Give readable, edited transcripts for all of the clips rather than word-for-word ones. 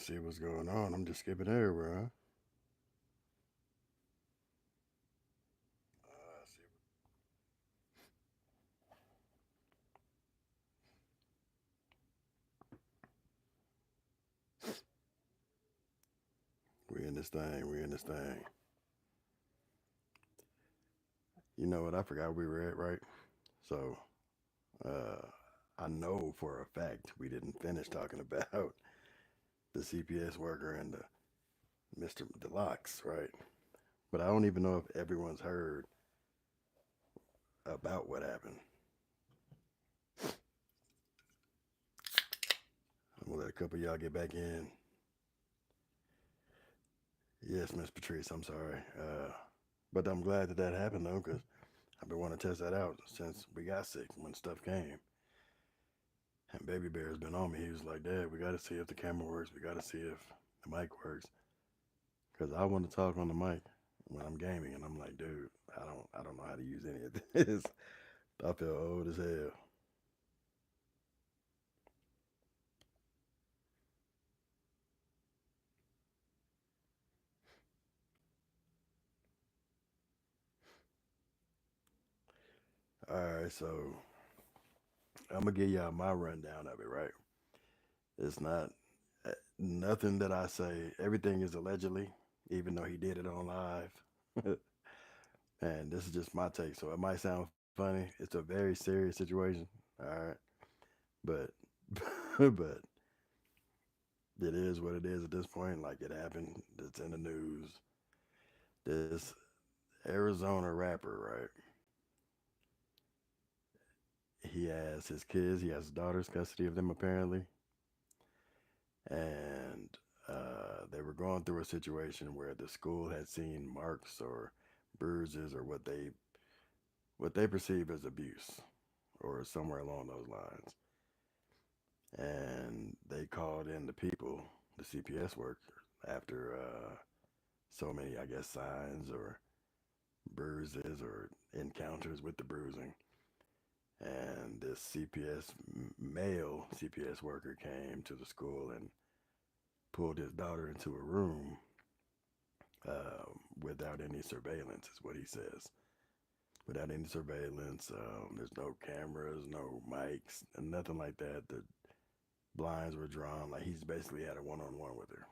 see what's going on. I'm just skipping everywhere, huh? I see. We in this thing. We in this thing. You know what? I forgot we were at, right? So, uh, I know for a fact we didn't finish talking about the CPS worker and the Mr. Deluxe, right? But I don't even know if everyone's heard about what happened. I'm gonna let a couple of y'all get back in. Yes, Miss Patrice. I'm sorry. But I'm glad that that happened though, because I've been wanting to test that out since we got sick when stuff came. And Baby Bear's been on me. He was like, Dad, we got to see if the camera works. We got to see if the mic works. Because I want to talk on the mic when I'm gaming. And I'm like, dude, I don't know how to use any of this. I feel old as hell. All right, so I'm going to give y'all my rundown of it, right? It's not nothing that I say. Everything is allegedly, even though he did it on live. And this is just my take. So it might sound funny. It's a very serious situation. All right. But but it is what it is at this point. Like it happened. It's in the news. This Arizona rapper, right? He has his kids. He has his daughters, custody of them apparently, and they were going through a situation where the school had seen marks or bruises or what they perceive as abuse or somewhere along those lines. And they called in the people, the CPS worker, after so many, I guess, signs or bruises or encounters with the bruising. And this male CPS worker came to the school and pulled his daughter into a room without any surveillance, is what he says. Without any surveillance, there's no cameras, no mics, and nothing like that. The blinds were drawn. Like he's basically had a one-on-one with her.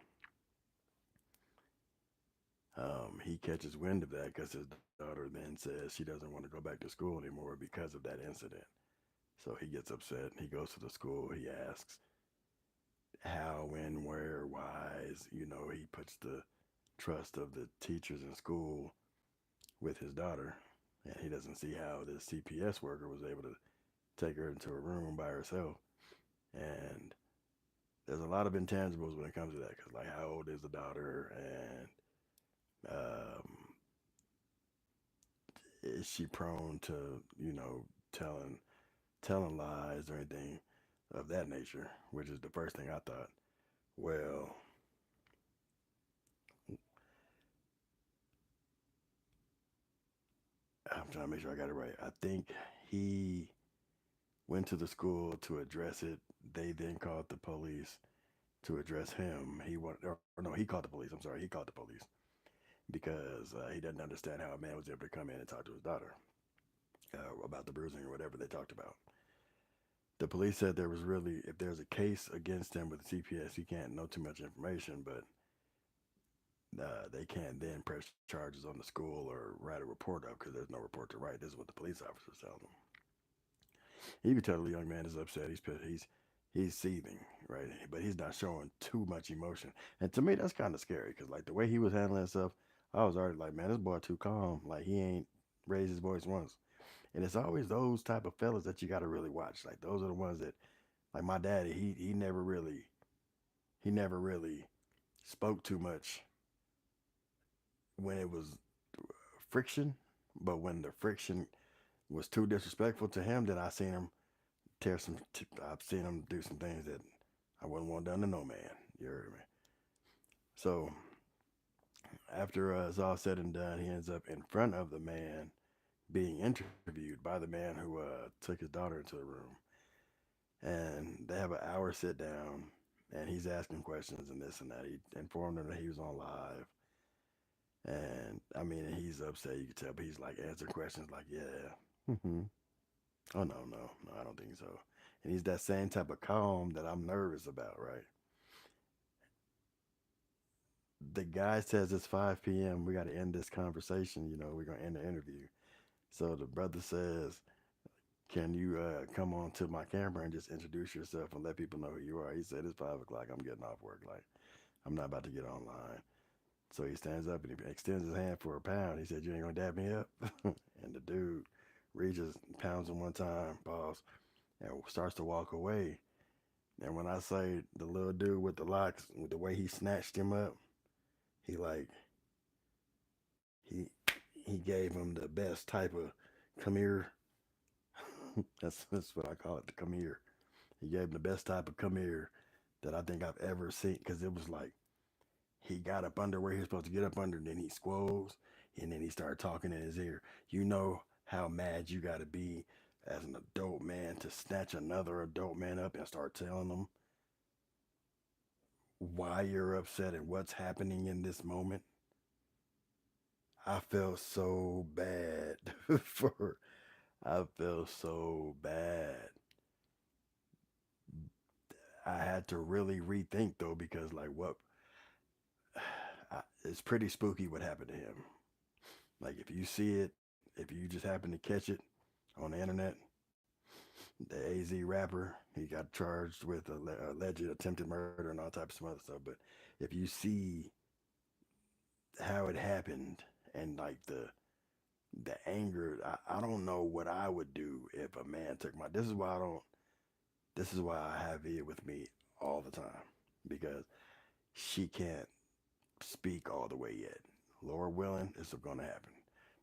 He catches wind of that because his daughter then says she doesn't want to go back to school anymore because of that incident. So he gets upset. He goes to the school. He asks how, when, where, why. He puts the trust of the teachers in school with his daughter. And he doesn't see how this CPS worker was able to take her into a room by herself. And there's a lot of intangibles when it comes to that. Because, like, how old is the daughter? And is she prone to, telling telling lies or anything of that nature, which is the first thing I thought. Well, I'm trying to make sure I got it right. I think he went to the school to address it. They then called the police to address him. Or no, he called the police. I'm sorry, he called the police because he doesn't understand how a man was able to come in and talk to his daughter about the bruising or whatever they talked about. The police said there was really, if there's a case against him with the CPS, he can't know too much information, but they can't then press charges on the school or write a report up because there's no report to write. This is what the police officers tell them. You can tell the young man is upset. He's pissed. He's seething, right? But he's not showing too much emotion. And to me, that's kind of scary because like the way he was handling stuff, I was already like, man, this boy too calm. Like he ain't raised his voice once. And it's always those type of fellas that you got to really watch. Like those are the ones that, like my daddy, he never really spoke too much when it was friction, but when the friction was too disrespectful to him, then I seen him tear some. I've seen him do some things that I wouldn't want done to no man. You heard me. So after it's all said and done, he ends up in front of the man being interviewed by the man who took his daughter into the room, and they have an hour sit down. and he's asking questions and this and that. He informed him that he was on live, and I mean, he's upset. You can tell, but he's like answering questions like, "Yeah, oh no, I don't think so." And he's that same type of calm that I'm nervous about, right? The guy says it's 5 p.m. We got to end this conversation. We're gonna end the interview. So the brother says, "Can you come on to my camera and just introduce yourself and let people know who you are?" He said, "It's 5 o'clock. I'm getting off work. Like, I'm not about to get online." So he stands up and he extends his hand for a pound. He said, "You ain't gonna dab me up?" And the dude reaches, pounds him one time, pause, and starts to walk away. And when I say the little dude with the locks, with the way he snatched him up, he like he he gave him the best type of come here. That's what I call it, the come here. He gave him the best type of come here that I think I've ever seen, because it was like he got up under where he was supposed to get up under, and then he squoze, and then he started talking in his ear. You know how mad you got to be as an adult man to snatch another adult man up and start telling them why you're upset and what's happening in this moment. I felt so bad for. I felt so bad. I had to really rethink though, because like what, it's pretty spooky what happened to him. Like if you see it, if you just happen to catch it on the internet, the AZ rapper, he got charged with alleged attempted murder and all types of other stuff. But if you see how it happened and like the anger, I don't know what I would do if a man took my. This is why I don't. This is why I have it with me all the time, because she can't speak all the way yet. Lord willing, it's going to happen.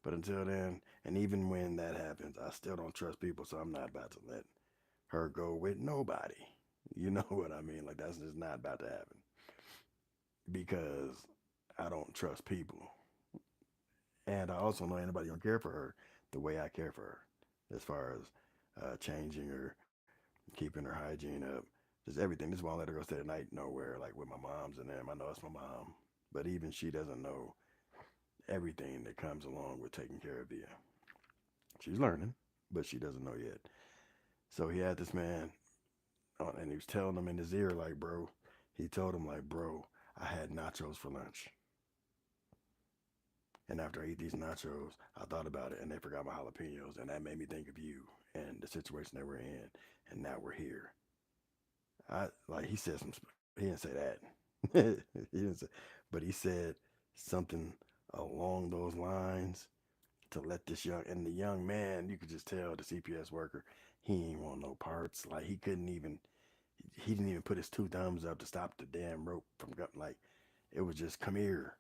But until then, and even when that happens, I still don't trust people, so I'm not about to let her go with nobody. You know what I mean? Like that's just not about to happen, because I don't trust people, and I also know anybody gonna care for her the way I care for her, as far as changing her, keeping her hygiene up, just everything. This is why I let her go stay the night nowhere, like with my mom's and them. I know it's my mom, but even she doesn't know everything that comes along with taking care of you. She's learning, but she doesn't know yet. So he had this man and he was telling him in his ear, like, bro, he told him, like, bro, I had nachos for lunch. And after I ate these nachos, I thought about it and they forgot my jalapenos. And that made me think of you and the situation that we're in. And now we're here. Like, he said some, he didn't say that. He didn't say, but he said something along those lines to let this young, and the young man, you could just tell the CPS worker, he ain't want no parts. Like, he didn't even put his two thumbs up to stop the damn rope from going. Like, it was just come here,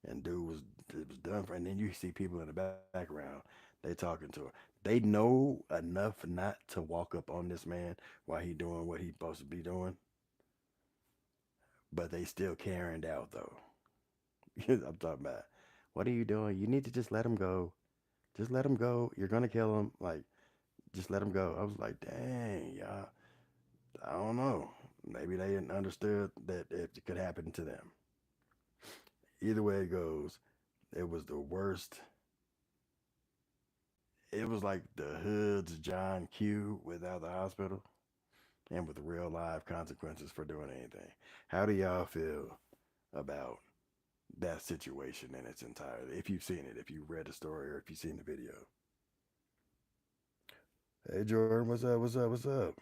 and dude was it was done for. And then you see people in the background, they talking to her. They know enough not to walk up on this man while he doing what he supposed to be doing, but they still carrying out though. I'm talking about, what are you doing? You need to just let him go. Just let him go. You're gonna kill him. Like, just let him go. I was like, dang, y'all. I don't know. Maybe they didn't understood that it could happen to them. Either way it goes, it was the worst. It was like the hood's John Q without the hospital and with real life consequences for doing anything. How do y'all feel about that situation in its entirety? If you've seen it, if you read the story, or if you've seen the video. Hey Jordan, what's up? What's up? What's up?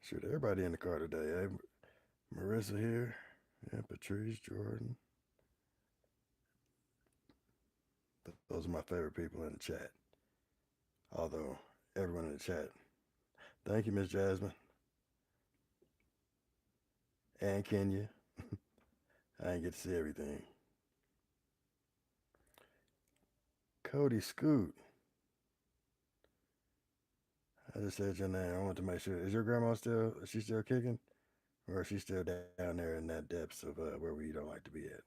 Shoot, everybody in the car today. Hey, Marissa here. Yeah, Patrice, Jordan. Those are my favorite people in the chat. Although everyone in the chat. Thank you, Miss Jasmine and Kenya. I didn't get to see everything. Cody Scoot. I just said your name. I want to make sure. Is your grandma still? Is she still kicking, or is she still down there in that depths of where we don't like to be at?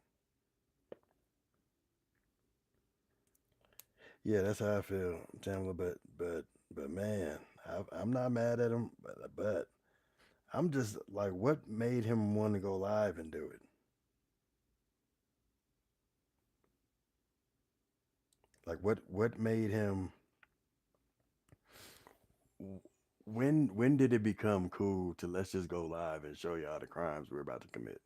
Yeah, that's how I feel, Tamla. But But man, I'm not mad at him. But I'm just like, what made him want to go live and do it? Like, what made him? When did it become cool to let's just go live and show y'all the crimes we're about to commit?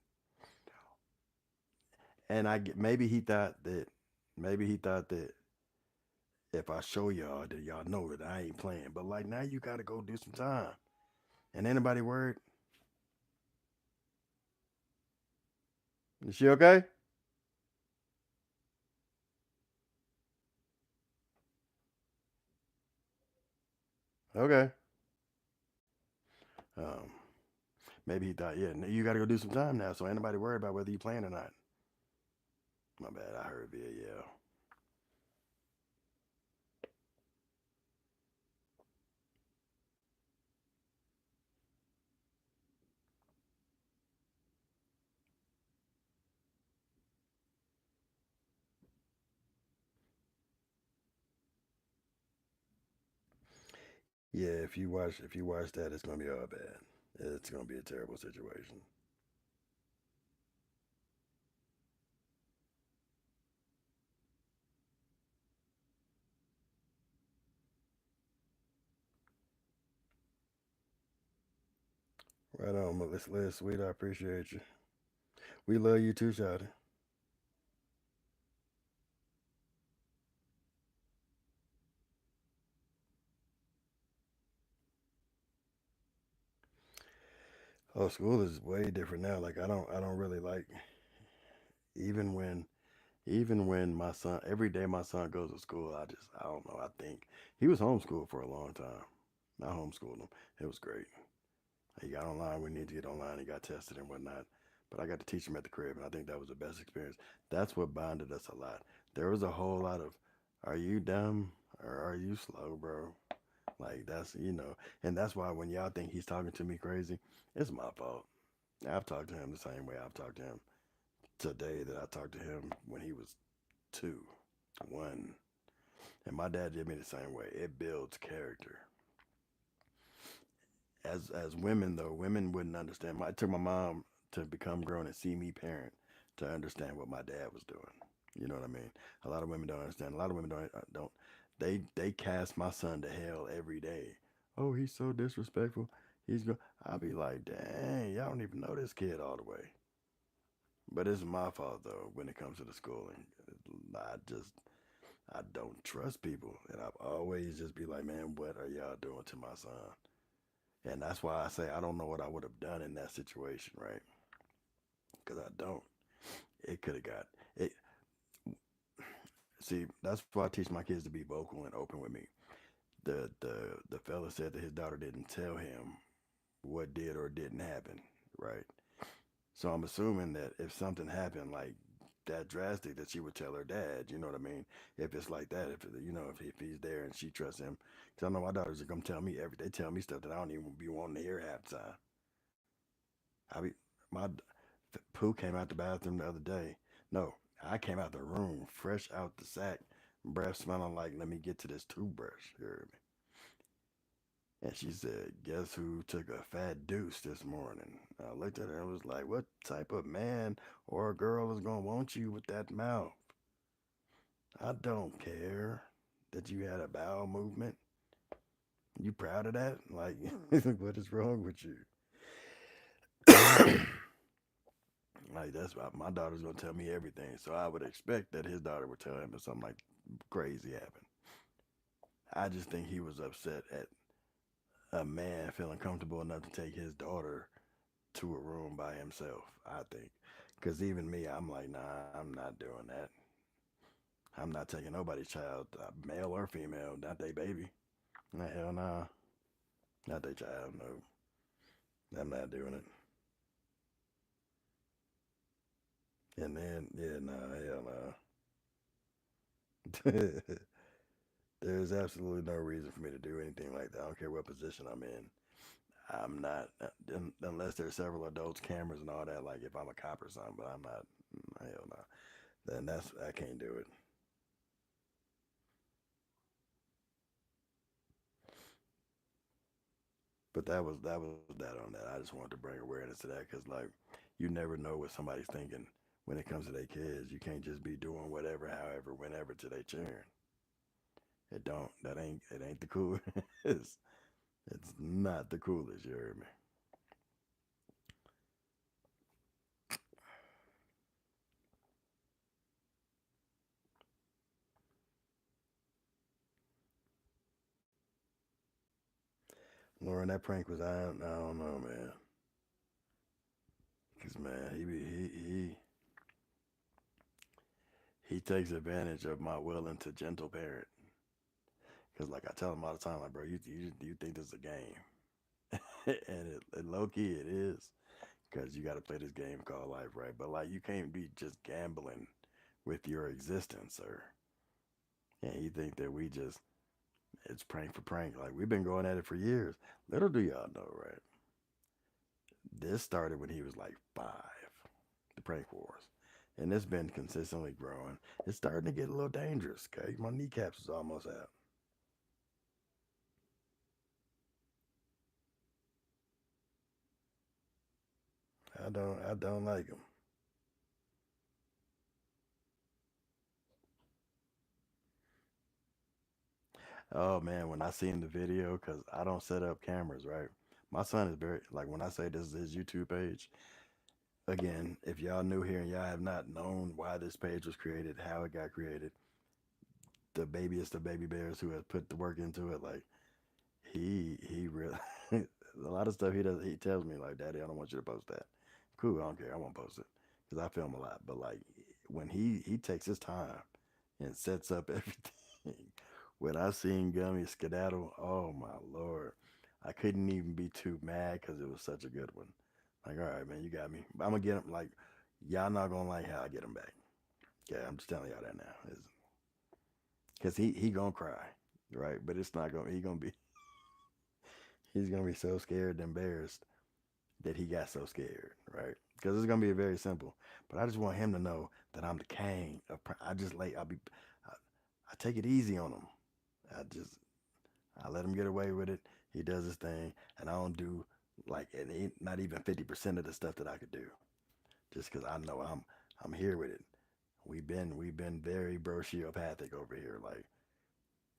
And maybe he thought that if I show y'all that y'all know that I ain't playing. But like now you gotta go do some time. And anybody worried? Is she okay? Okay. Um, maybe he thought, yeah, you gotta go do some time now, so anybody worried about whether you playing or not. My bad, I heard via yell. Yeah, if you watch that, it's gonna be all bad. It's gonna be a terrible situation. Right on, Melissa Liz, sweet. I appreciate you. We love you too, Shotty. Oh, school is way different now. Like I don't really like even when even when my son every day my son goes to school. I don't know. I think he was homeschooled for a long time. I homeschooled him. It was great. He got online. We need to get online. He got tested and whatnot. But I got to teach him at the crib, and I think that was the best experience. That's what bonded us a lot. There was a whole lot of, "Are you dumb or are you slow, bro?" Like and that's why when y'all think he's talking to me crazy, it's my fault. I've talked to him the same way I've talked to him today that I talked to him when he was 2, 1, and my dad did me the same way. It builds character. As women though, women wouldn't understand. It took my mom to become grown and see me parent to understand what my dad was doing. You know what I mean? A lot of women don't understand. A lot of women don't. They cast my son to hell every day. Oh, he's so disrespectful. He's go. I'll be like, dang, y'all don't even know this kid all the way. But it's my fault though when it comes to the schooling. I don't trust people, and I've always just be like, man, what are y'all doing to my son? And that's why I say I don't know what I would have done in that situation, right? Because I don't. It could have got it. See, that's why I teach my kids to be vocal and open with me. The fella said that his daughter didn't tell him what did or didn't happen, right? So I'm assuming that if something happened like that drastic, that she would tell her dad. You know what I mean? If it's like that, if he's there and she trusts him, because I know my daughters are gonna tell me every. They tell me stuff that I don't even be wanting to hear half the time. I be my Pooh came out the bathroom the other day. No, I came out the room fresh out the sack, breath smelling like let me get to this toothbrush. You heard me? And she said, "Guess who took a fat deuce this morning?" I looked at her and was like, "What type of man or girl is gonna want you with that mouth?" I don't care that you had a bowel movement. You proud of that? Like, what is wrong with you? Like that's why my daughter's gonna tell me everything. So I would expect that his daughter would tell him if something like crazy happened. I just think he was upset at a man feeling comfortable enough to take his daughter to a room by himself. I think, because even me, I'm like, nah, I'm not doing that. I'm not taking nobody's child, male or female, not they baby. Nah, hell nah, not they child. No, I'm not doing it. And then, yeah, nah, hell nah. There's absolutely no reason for me to do anything like that. I don't care what position I'm in. I'm not unless there's several adults, cameras, and all that. Like if I'm a cop or something, but I'm not. Hell no. Then I can't do it. But that was that on that. I just wanted to bring awareness to that because like you never know what somebody's thinking when it comes to their kids. You can't just be doing whatever, however, whenever to their children. It don't. That ain't. It ain't the cool. it's it's not the coolest. You heard me. Lauren, that prank was I don't know, man. Cause man, he takes advantage of my willing to gentle parent. Cause like I tell him all the time, like bro, you think this is a game, and low key it is. Cause you got to play this game called life, right? But like you can't be just gambling with your existence, sir. And he think that we just it's prank for prank. Like we've been going at it for years. Little do y'all know, right? This started when he was like 5, the prank wars. And it's been consistently growing. It's starting to get a little dangerous, okay? My kneecaps is almost out. I don't like him. Oh man, when I seen the video, cause I don't set up cameras, right? My son is very like when I say this is his YouTube page. Again, if y'all new here and y'all have not known why this page was created, how it got created, the babyest of baby bears who has put the work into it, like he really a lot of stuff he does. He tells me like, "Daddy, I don't want you to post that." Cool, I don't care. I won't post it because I film a lot. But like when he takes his time and sets up everything. When I seen Gummy skedaddle, oh my lord, I couldn't even be too mad because it was such a good one. Like, all right, man, you got me. I'm gonna get him. Like, y'all not gonna like how I get him back. Yeah, I'm just telling y'all that now. Because he gonna cry, right? But it's not gonna. He's gonna be so scared and embarrassed that he got so scared, right? Because it's gonna be very simple. But I just want him to know that I'm the king of. I just lay. I, I take it easy on him. I just I let him get away with it. He does his thing, and I don't do like not even 50% of the stuff that I could do, just because I know I'm here with it. We've been very brochiopathic over here. Like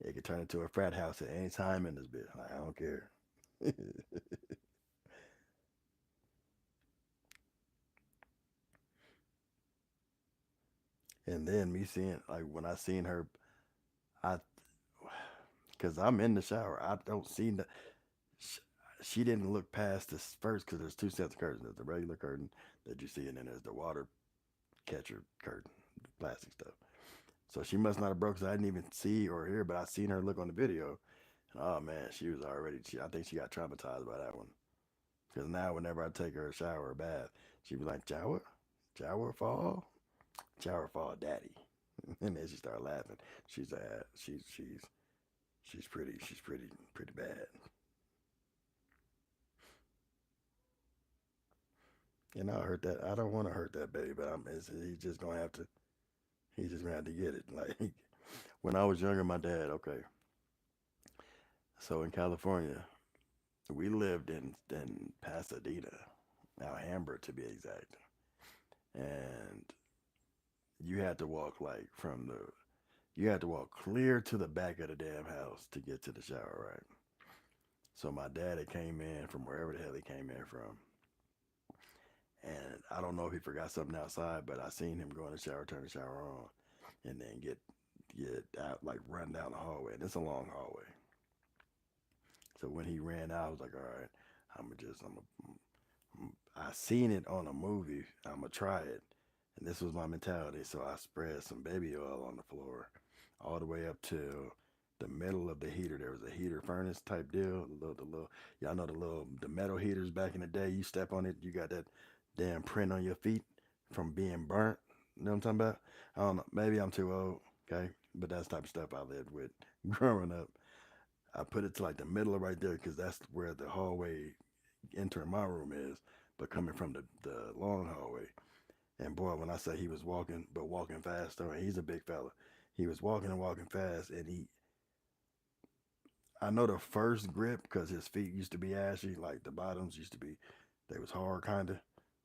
it could turn into a frat house at any time in this bit. Like I don't care. And then me seeing like when I seen her, I because I'm in the shower. I don't see the. She, she didn't look past this first because there's two sets of curtains. There's the regular curtain that you see, and then there's the water catcher curtain, plastic stuff. So she must not have broke because I didn't even see or hear, but I seen her look on the video. And oh man, she was already. I think she got traumatized by that one. Because now, whenever I take her a shower or bath, she be like, "Shower, shower fall, daddy." And then she started laughing. She's she's pretty bad. And I hurt that. I don't want to hurt that baby, but he's just gonna have to. He's just gonna have to get it. Like when I was younger, my dad. Okay, so in California, we lived in Pasadena, Alhambra to be exact, and you had to walk like from the you had to walk clear to the back of the damn house to get to the shower, right? So my dad had came in from wherever the hell he came in from, and I don't know if he forgot something outside, but I seen him go in the shower, turn the shower on, and then get out like run down the hallway. And it's a long hallway. So when he ran out, I was like, all right, I seen it on a movie. I'm gonna try it, and this was my mentality. So I spread some baby oil on the floor, all the way up to the middle of the heater. There was a heater furnace type deal. Y'all know the metal heaters back in the day. You step on it, you got that damn print on your feet from being burnt. You know what I'm talking about? I don't know. Maybe I'm too old. Okay, but that's the type of stuff I lived with growing up. I put it to like the middle of right there because that's where the hallway entering my room is, but coming from the long hallway. And boy, when I say he was walking, but walking fast, he's a big fella. He was walking and walking fast, and I know the first grip because his feet used to be ashy, like the bottoms used to be, they was hard kind of.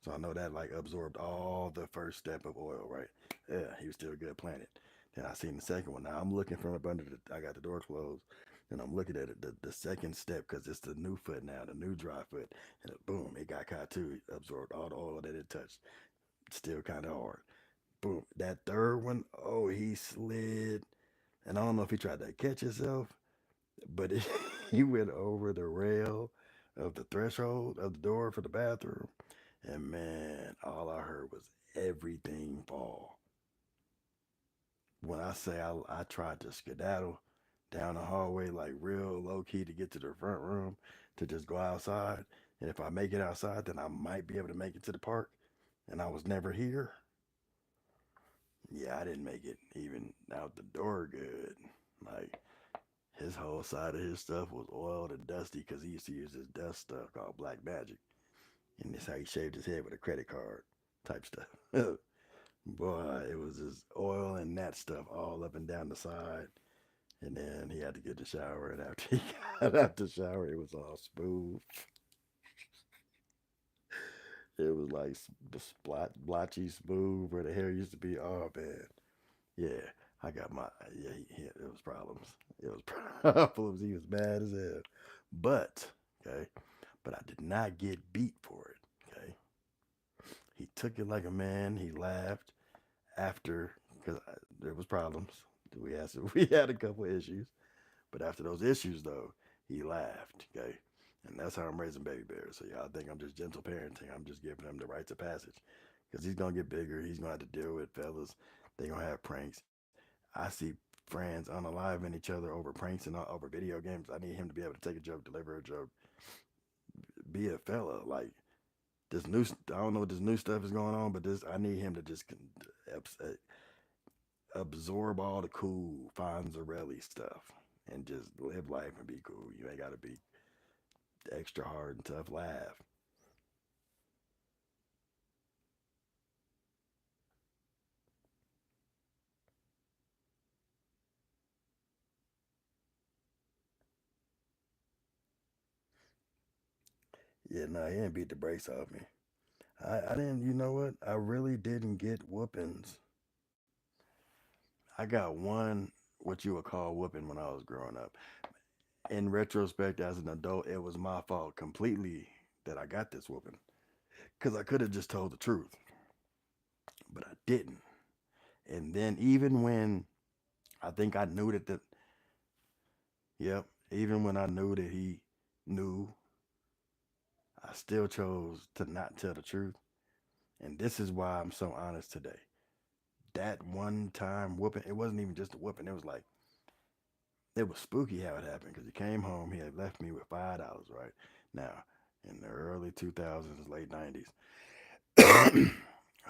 So I know that like absorbed all the first step of oil, right? Yeah, he was still good playing it. Then I seen the second one. Now I'm looking from up under the. I got the door closed, and I'm looking at it. The second step because it's the new foot now, the new dry foot, and boom, it got caught too. It absorbed all the oil that it touched. Still kind of hard. Boom. That third one, oh, he slid, and I don't know if he tried to catch himself, but he went over the rail of the threshold of the door for the bathroom, and man, all I heard was everything fall. When I say I tried to skedaddle down the hallway like real low key to get to the front room to just go outside, and if I make it outside, then I might be able to make it to the park, and I was never here. Yeah, I didn't make it even out the door good. Like his whole side of his stuff was oiled and dusty because he used to use this dust stuff called black magic. And that's how he shaved his head with a credit card type stuff. Boy, it was just oil and that stuff all up and down the side. And then he had to get the shower. And after he got out the shower, it was all smooth. It was like blotchy smooth where the hair used to be. Oh, man. Yeah, I got my, yeah, it was problems. It was problems. He was mad as hell. But, okay, but I did not get beat for it. Okay, he took it like a man. He laughed after because there was problems. We had we had a couple of issues, but after those issues though, he laughed. Okay, and that's how I'm raising baby bears. So y'all think I'm just gentle parenting? I'm just giving him the rites of passage because he's gonna get bigger. He's gonna have to deal with fellas. They gonna have pranks. I see friends unaliving each other over pranks and over video games. I need him to be able to take a joke, deliver a joke, be a fella. Like this new, I don't know what this new stuff is going on, but this I need him to just absorb all the cool Fonzarelli stuff and just live life and be cool. You ain't got to be extra hard and tough. Laugh. Yeah, no, he didn't beat the brakes off me. I didn't. You know what? I really didn't get whoopings. I got one what you would call whooping when I was growing up. In retrospect, as an adult, it was my fault completely that I got this whooping because I could have just told the truth, but I didn't. And then even when I think I knew that the yep, even when I knew that he knew, I still chose to not tell the truth. And this is why I'm so honest today. That one time whooping, it wasn't even just a whooping. It was like it was spooky how it happened because he came home. He had left me with $5. Right now, in the early 2000s, late 90s,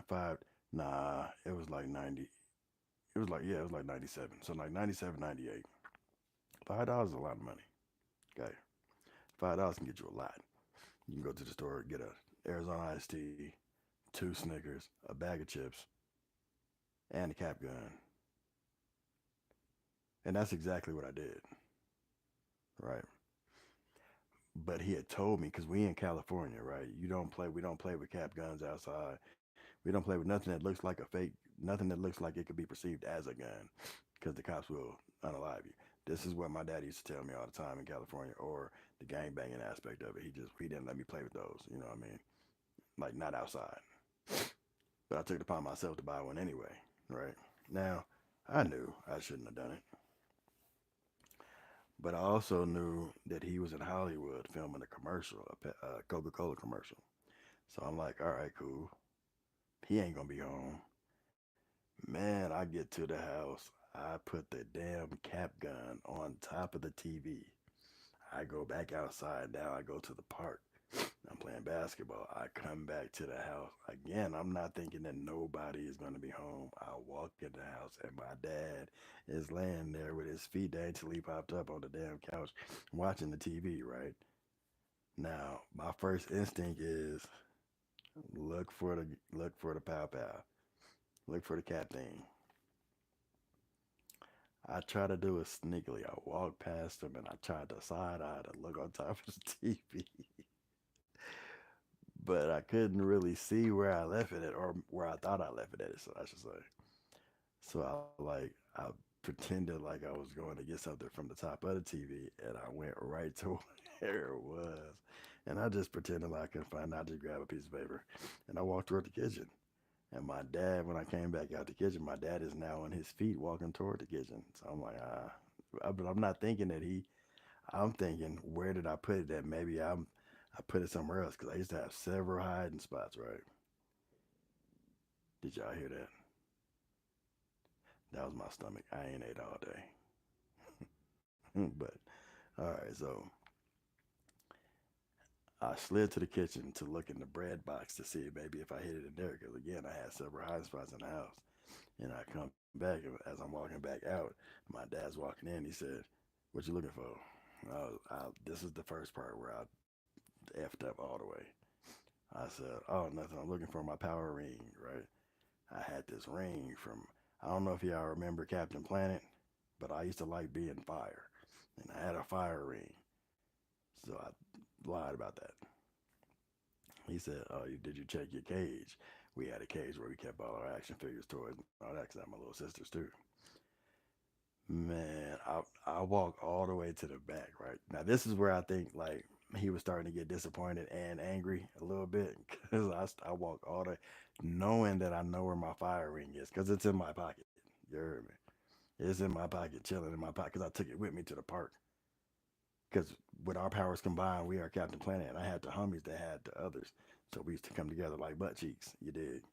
five. Nah, it was like 90. It was like yeah, it was like 97. So like 97, 98. $5 is a lot of money. Okay, $5 can get you a lot. You can go to the store, get a Arizona iced tea, two Snickers, a bag of chips, and a cap gun. And that's exactly what I did. Right. But he had told me because we in California, right? You don't play. We don't play with cap guns outside. We don't play with nothing that looks like a fake. Nothing that looks like it could be perceived as a gun, because the cops will unalive you. This is what my dad used to tell me all the time in California, or the gang banging aspect of it. He didn't let me play with those. You know what I mean? Like not outside. But I took it upon myself to buy one anyway. Right now, I knew I shouldn't have done it, but I also knew that he was in Hollywood filming a commercial, a Coca-Cola commercial. So I'm like, all right, cool. He ain't gonna be home. Man, I get to the house. I put the damn cap gun on top of the TV. I go back outside. Now I go to the park. I'm playing basketball. I come back to the house. Again, I'm not thinking that nobody is going to be home. I walk in the house and my dad is laying there with his feet daintily popped up on the damn couch watching the TV, right? Now, my first instinct is look for the pow pow. Look for the cat thing. I tried to do it sneakily. I walked past him and I tried to side eye to look on top of the TV, but I couldn't really see where I left it at or where I thought I left it at. So I should say. So I pretended like I was going to get something from the top of the TV, and I went right to where it was, and I just pretended like I couldn't find it. I just grabbed a piece of paper, and I walked toward the kitchen. And my dad, when I came back out the kitchen, my dad is now on his feet walking toward the kitchen. So I'm like, but I'm not thinking that he. I'm thinking, where did I put it? That maybe I put it somewhere else because I used to have several hiding spots. Right? Did y'all hear that? That was my stomach. I ain't ate all day. But all right, so I slid to the kitchen to look in the bread box to see maybe if I hid it in there. Because again, I had several hiding spots in the house. And I come back, and as I'm walking back out, my dad's walking in. He said, "What you looking for?" This is the first part where I effed up all the way. I said, "Oh, nothing. I'm looking for my power ring, right?" I had this ring from, I don't know if y'all remember Captain Planet, but I used to like being fire. And I had a fire ring. So I lied about that. He said, "Oh, did you check your cage?" We had a cage where we kept all our action figures, toys, and all that, because I had my little sisters too. Man, I walked all the way to the back, right? Now, this is where I think, like, he was starting to get disappointed and angry a little bit, because I walked all the knowing that I know where my fire ring is, because it's in my pocket. You heard me? It's in my pocket, chilling in my pocket, because I took it with me to the park. Because with our powers combined, we are Captain Planet, and I had the homies that had the others. So we used to come together like butt cheeks. You dig?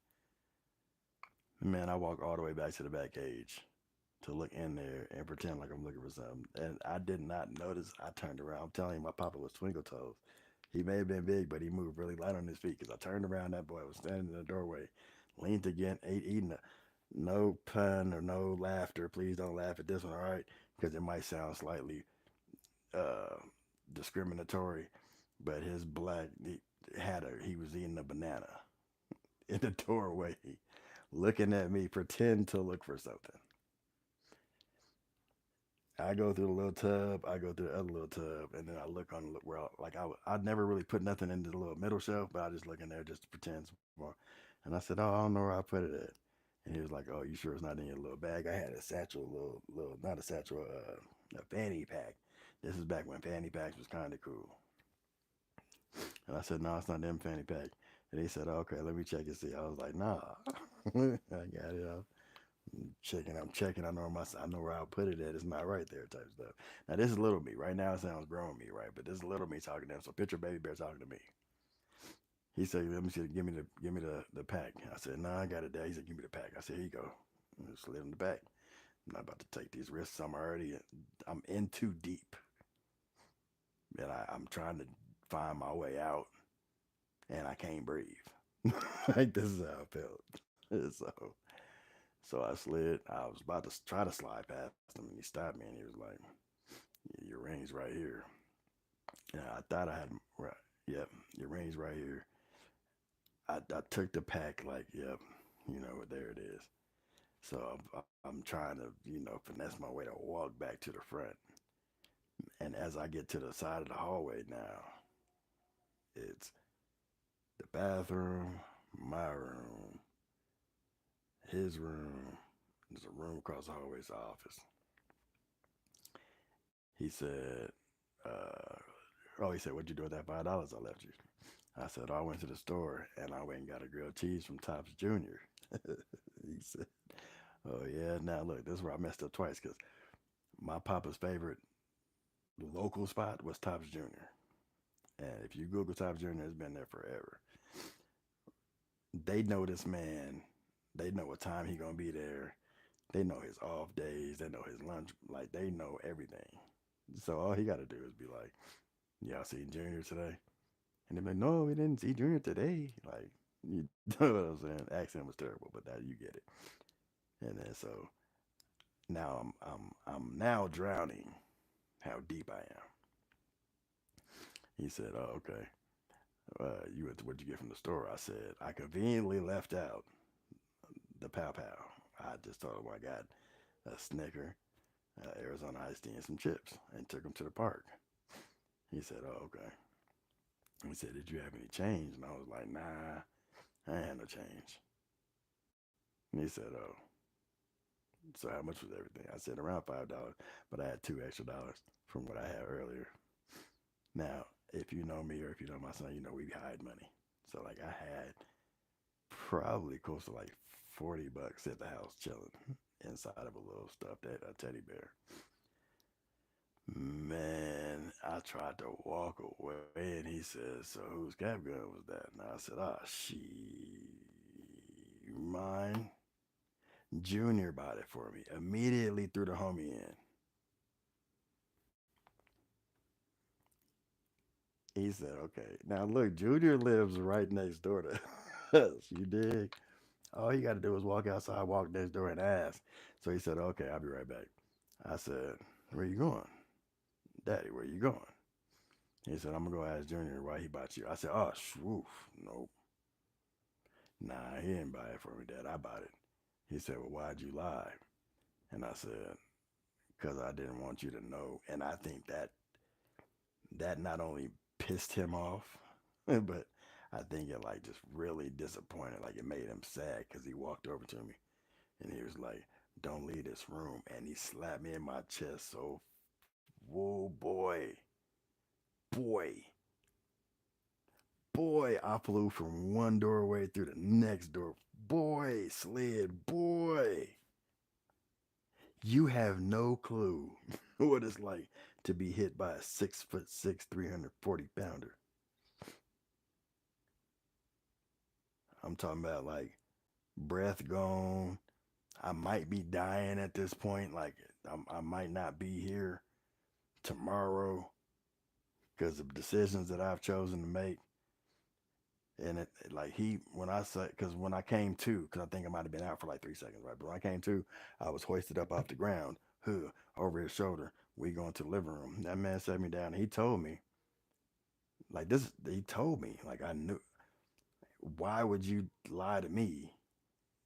Man, I walked all the way back to the back cage to look in there and pretend like I'm looking for something. And I did not notice. I turned around. I'm telling you, my papa was twinkle toes. He may have been big, but he moved really light on his feet because I turned around. That boy was standing in the doorway, leaned again, eating a no pun or no laughter. Please don't laugh at this one, all right? Because it might sound slightly uh, discriminatory, but his black he was eating a banana in the doorway, looking at me, pretend to look for something. I go through the little tub, I go through the other little tub, and then I look on where I never really put nothing into the little middle shelf, but I just look in there just to pretend some more. And I said, "Oh, I don't know where I put it at." And he was like, "Oh, you sure it's not in your little bag?" I had a satchel, little not a satchel, a fanny pack. This is back when fanny packs was kind of cool. And I said, "No, it's not them fanny pack." And he said, "Okay, let me check and see." I was like, "Nah, I got it. I'm checking. I know where I'll put it at. It's not right there, type stuff." Now this is little me. Right now it sounds grown me, right? But this is little me talking to him. So picture baby bear talking to me. He said, "Let me see. Give me the pack." I said, "No, I got it, Dad." He said, "Give me the pack." I said, "Here you go." And I slid in the back. I'm not about to take these risks. I'm in too deep, and I'm trying to find my way out, and I can't breathe. Like this is how I felt. So I slid. I was about to try to slide past him, and he stopped me, and he was like, "Your ring's right here." And I thought I had, right, yep, your ring's right here. I took the pack, like, yep, there it is. So I'm trying to, finesse my way to walk back to the front. And as I get to the side of the hallway now, it's the bathroom, my room, his room. There's a room across the hallway's the office. He said, uh, he said, "What'd you do with that $5 I left you?" I said, "Oh, I went to the store and I went and got a grilled cheese from Tops Jr." He said, "Oh, yeah. Now, look, this is where I messed up twice because my papa's favorite local spot was Tops Jr. And if you Google Tops Jr., it's been there forever. They know this man. They know what time he going to be there. They know his off days. They know his lunch. Like, they know everything. So all he got to do is be like, "Y'all seen Junior today?" And they're like, "No, we didn't see Junior today." Like, you know what I'm saying? Accent was terrible, but now you get it. And then so now I'm now drowning how deep I am. He said, "Oh, okay. You went to What'd you get from the store?" I said, "I conveniently left out the pow pow." I just told him I got a Snicker, Arizona iced tea and some chips, and took him to the park. He said, "Oh, okay." He said, "Did you have any change?" And I was like, "Nah, I ain't had no change." And he said, "Oh, so how much was everything?" I said, "Around $5, but I had $2 extra from what I had earlier." Now, if you know me or if you know my son, you know we hide money. So like I had probably close to like $40 at the house chilling inside of a little stuffed a teddy bear. Man, I tried to walk away and he said, "So whose cap gun was that?" And I said, "Ah, she mine." Junior bought it for me. Immediately threw the homie in. He said, "Okay." Now look, Junior lives right next door to us. You dig? All you got to do is walk outside, walk next door, and ask. So he said, "Okay, I'll be right back." I said, "Where you going?" "Daddy, where you going?" He said, "I'm gonna go ask Junior why he bought you." I said, "Oh, shwoof, nope, nah, he didn't buy it for me, Dad. I bought it." He said, "Well, why'd you lie?" And I said, "Because I didn't want you to know." And I think that not only pissed him off, but I think it like just really disappointed. Like it made him sad because he walked over to me and he was like, "Don't leave this room." And he slapped me in my chest. So, whoa, boy, boy, I flew from one doorway through the next door. Boy, slid, boy. You have no clue what it's like to be hit by a 6'6", 340 pounder. I'm talking about like breath gone. I might be dying at this point. Like I might not be here tomorrow because of decisions that I've chosen to make. And like when I say, because when I came to, because I think I might have been out for like 3 seconds, right? But when I came to, I was hoisted up off the ground, huh, over his shoulder. We go into the living room. That man sat me down. And he told me, like this, he told me, like I knew, why would you lie to me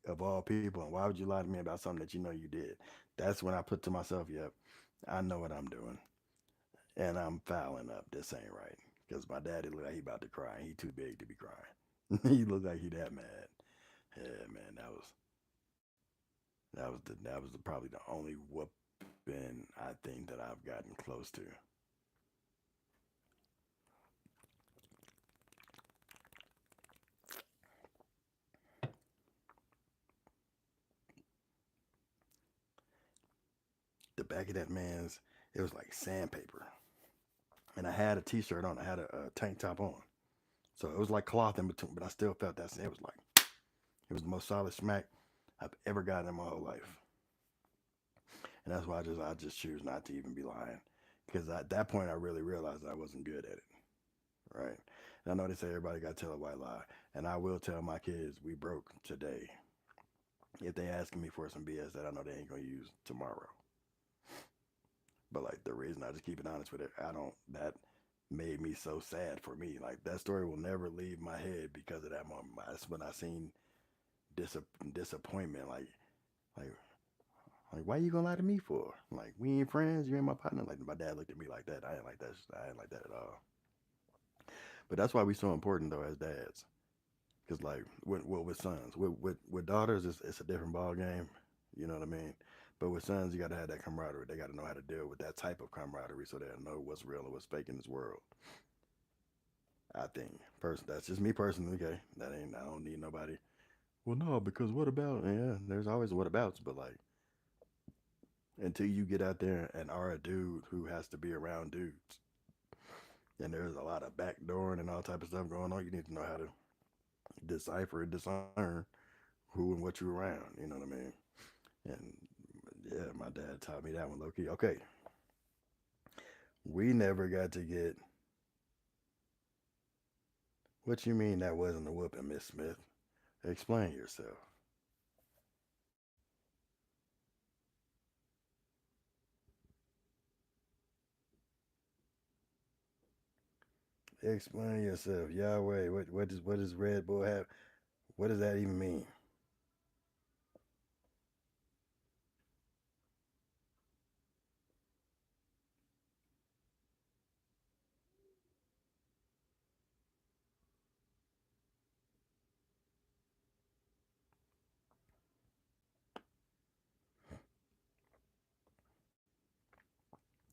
of all people? And why would you lie to me about something that you know you did? That's when I put to myself, yep, I know what I'm doing. And I'm fouling up. This ain't right. Because my daddy looked like he about to cry. He too big to be crying. He looked like he that mad. Yeah, man, that was probably the only whooping I think that I've gotten close to. The back of that man's, it was like sandpaper, and I had a t-shirt on. I had a tank top on, so it was like cloth in between. But I still felt that. It was like it was the most solid smack I've ever gotten in my whole life, and that's why I just choose not to even be lying, because at that point I really realized I wasn't good at it. Right? And I know they say everybody got to tell a white lie, and I will tell my kids we broke today if they asking me for some BS that I know they ain't gonna use tomorrow. But like the reason I just keep it honest with it, I don't that made me so sad for me. Like that story will never leave my head because of that moment. That's when I seen dis- disappointment. Like like why you gonna lie to me for? Like we ain't friends. You ain't my partner. Like my dad looked at me like that. I ain't like that. I ain't like that at all. But that's why we so important though as dads. Cause like with sons, with daughters, it's a different ball game. You know what I mean? But with sons, you got to have that camaraderie. They got to know how to deal with that type of camaraderie, so they'll know what's real and what's fake in this world. I think, person, that's just me personally. Okay, that ain't. I don't need nobody. Well, no, because what about? Yeah, there's always what abouts, but like until you get out there and are a dude who has to be around dudes, and there's a lot of backdooring and all type of stuff going on, you need to know how to decipher and discern who and what you're around. You know what I mean? And yeah, my dad taught me that one low key. Okay, we never got to get. What you mean that wasn't a whooping, Miss Smith? Explain yourself. Explain yourself, Yahweh. What does Red Bull have? What does that even mean?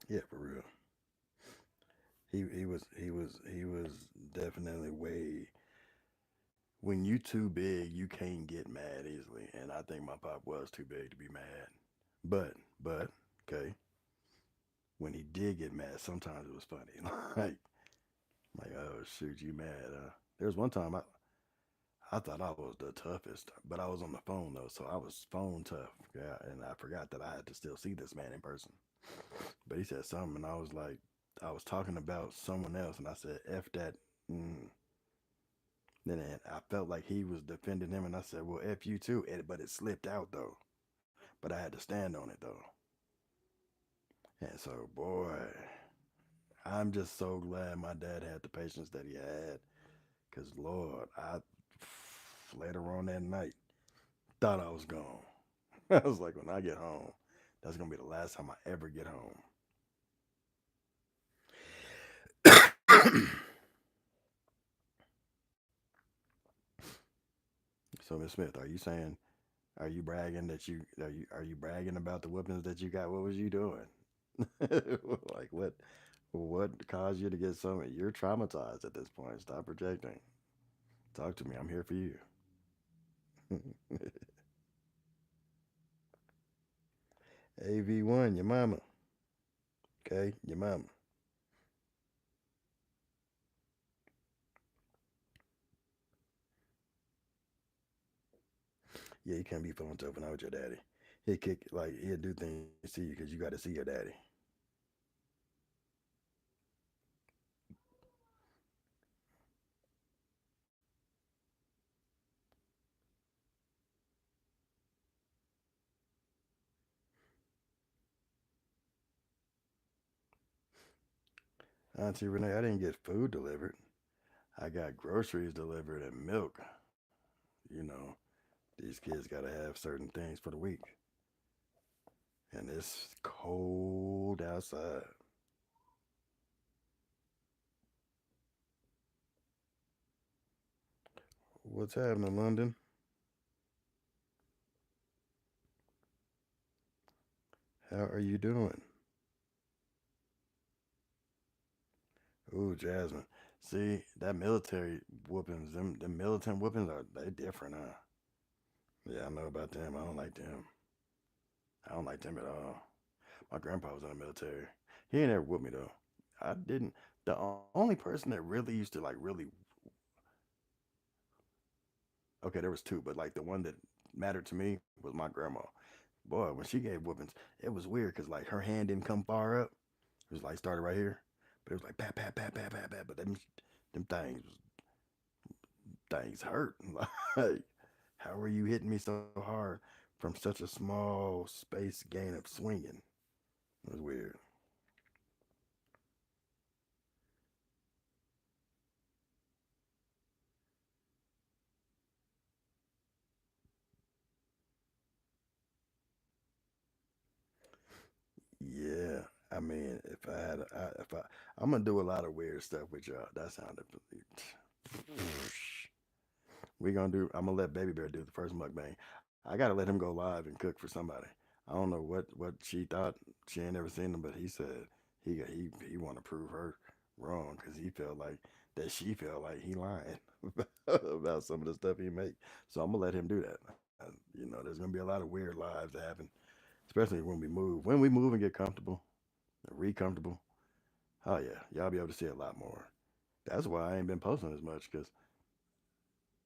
Yeah, for real. He was definitely way. When you too big, you can't get mad easily, and I think my pop was too big to be mad. But okay, when he did get mad, sometimes it was funny. like oh shoot, you mad? There was one time I thought I was the toughest, but I was on the phone though, so I was phone tough. Yeah, and I forgot that I had to still see this man in person. But he said something, and I was like, I was talking about someone else, and I said, "F that." Mm. Then I felt like he was defending him, and I said, "Well, F you too." But it slipped out though. But I had to stand on it though. And so, boy, I'm just so glad my dad had the patience that he had. Cause Lord, I later on that night thought I was gone. I was like, when I get home, that's gonna be the last time I ever get home. So, Miss Smith, are you saying, are you bragging that you bragging about the weapons that you got? What was you doing? Like what caused you to get some? You're traumatized at this point. Stop projecting. Talk to me. I'm here for you. AV1, your mama. Okay, your mama. Yeah, you can't be phone tough when I with your daddy. He'll kick like he'll do things to you because you got to see your daddy. Auntie Renee, I didn't get food delivered. I got groceries delivered and milk. You know, these kids got to have certain things for the week, and it's cold outside. What's happening, London? How are you doing? Ooh, Jasmine. See, that military whoopings, them militant whoopings are they different, huh? Yeah, I know about them. I don't like them. I don't like them at all. My grandpa was in the military. He ain't ever whooped me though. I didn't. The only person that really used to like really okay, there was two, but like the one that mattered to me was my grandma. Boy, when she gave whoopings, it was weird because like her hand didn't come far up. It was like started right here, but it was like pat pat pat pat pat pat. But them things hurt. Like, how are you hitting me so hard from such a small space gain of swinging? It was weird. Yeah, I mean, I'm gonna do a lot of weird stuff with y'all. That sounded. We gonna do. I'm gonna let Baby Bear do the first mukbang. I gotta let him go live and cook for somebody. I don't know what she thought. She ain't never seen him, but he said he want to prove her wrong because he felt like that she felt like he lying about some of the stuff he make. So I'm gonna let him do that. There's gonna be a lot of weird lives that happen, especially when we move. When we move and get comfortable, and re-comfortable. Oh yeah, y'all be able to see a lot more. That's why I ain't been posting as much because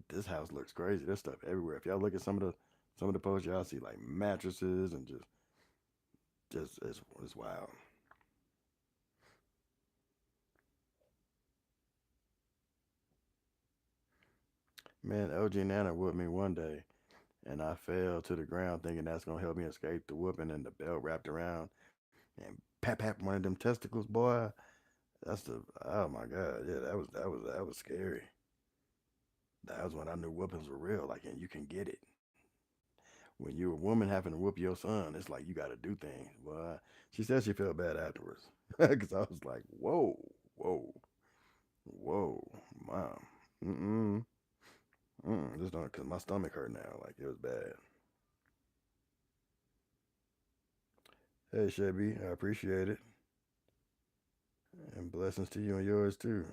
this house looks crazy. There's stuff everywhere. If y'all look at some of the posts, y'all see like mattresses and just it's wild. Man, OG Nana whooped me one day, and I fell to the ground thinking that's gonna help me escape the whooping, and the belt wrapped around and pat one of them testicles, boy. That's the oh my god, yeah, that was scary. That was when I knew whoopings were real. Like, and you can get it. When you're a woman having to whoop your son, it's like you got to do things. Well, she said she felt bad afterwards because I was like, whoa, whoa, whoa, mom, mm just don't because my stomach hurt now. Like it was bad. Hey, Shabby, I appreciate it. And blessings to you and yours too.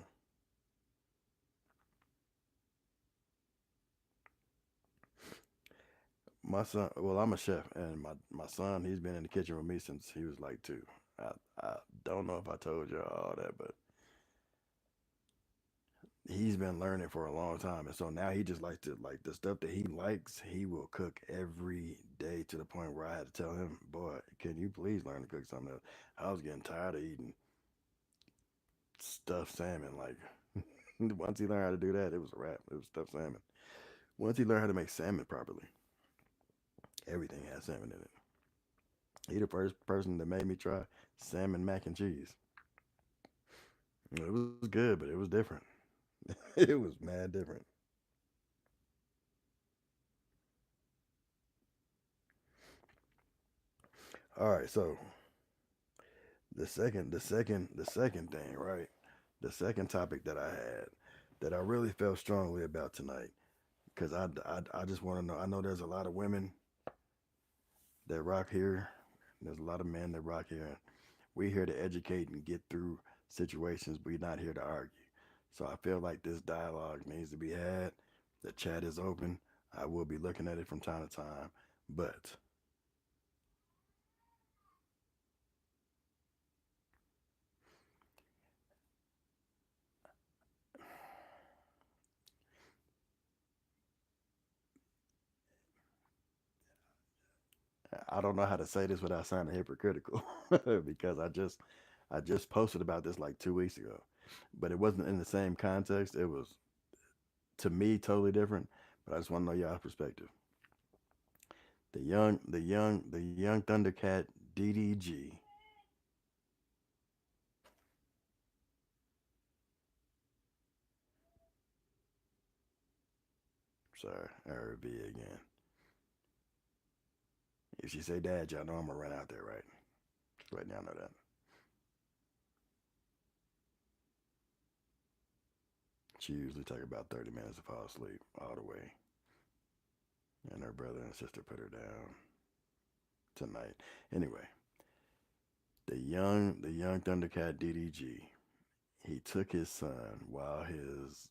My son, well, I'm a chef, and my son, he's been in the kitchen with me since he was like two. I don't know if I told you all that, but he's been learning for a long time, and so now he just likes to like the stuff that he likes. He will cook every day to the point where I had to tell him, "Boy, can you please learn to cook something else?" I was getting tired of eating stuffed salmon. Like once he learned how to do that, it was a wrap. It was stuffed salmon. Once he learned how to make salmon properly, everything has salmon in it. He the first person that made me try salmon mac and cheese. It was good, but it was different. It was mad different. All right, so the second thing, right? The second topic that I had that I really felt strongly about tonight, because I just want to know. I know there's a lot of women that rock here. There's a lot of men that rock here. We're here to educate and get through situations. We're not here to argue. So I feel like this dialogue needs to be had. The chat is open. I will be looking at it from time to time. But I don't know how to say this without sounding hypocritical because I just posted about this like 2 weeks ago. But it wasn't in the same context. It was to me totally different. But I just want to know y'all's perspective. The young Thundercat DDG. Sorry, I heard V again. If she say dad, y'all know I'm gonna run out there, right? Right now, I know that. She usually take about 30 minutes to fall asleep all the way, and her brother and sister put her down tonight. Anyway, the young Thundercat DDG. He took his son while his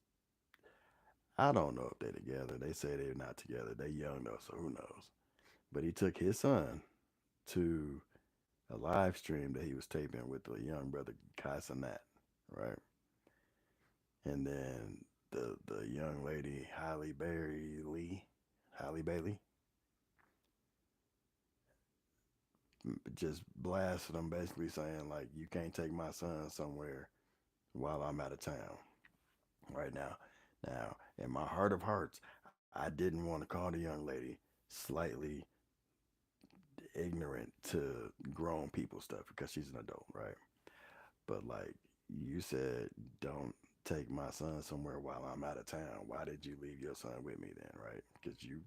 I don't know if they're together. They say they're not together. They young though, so who knows? But he took his son to a live stream that he was taping with the young brother Kai Cenat, right? And then the young lady Halle Bailey, just blasted him, basically saying like, "You can't take my son somewhere while I'm out of town right now." Now, in my heart of hearts, I didn't want to call the young lady slightly ignorant to grown people stuff because she's an adult, right? But like you said, don't take my son somewhere while I'm out of town. Why did you leave your son with me then, right? Because you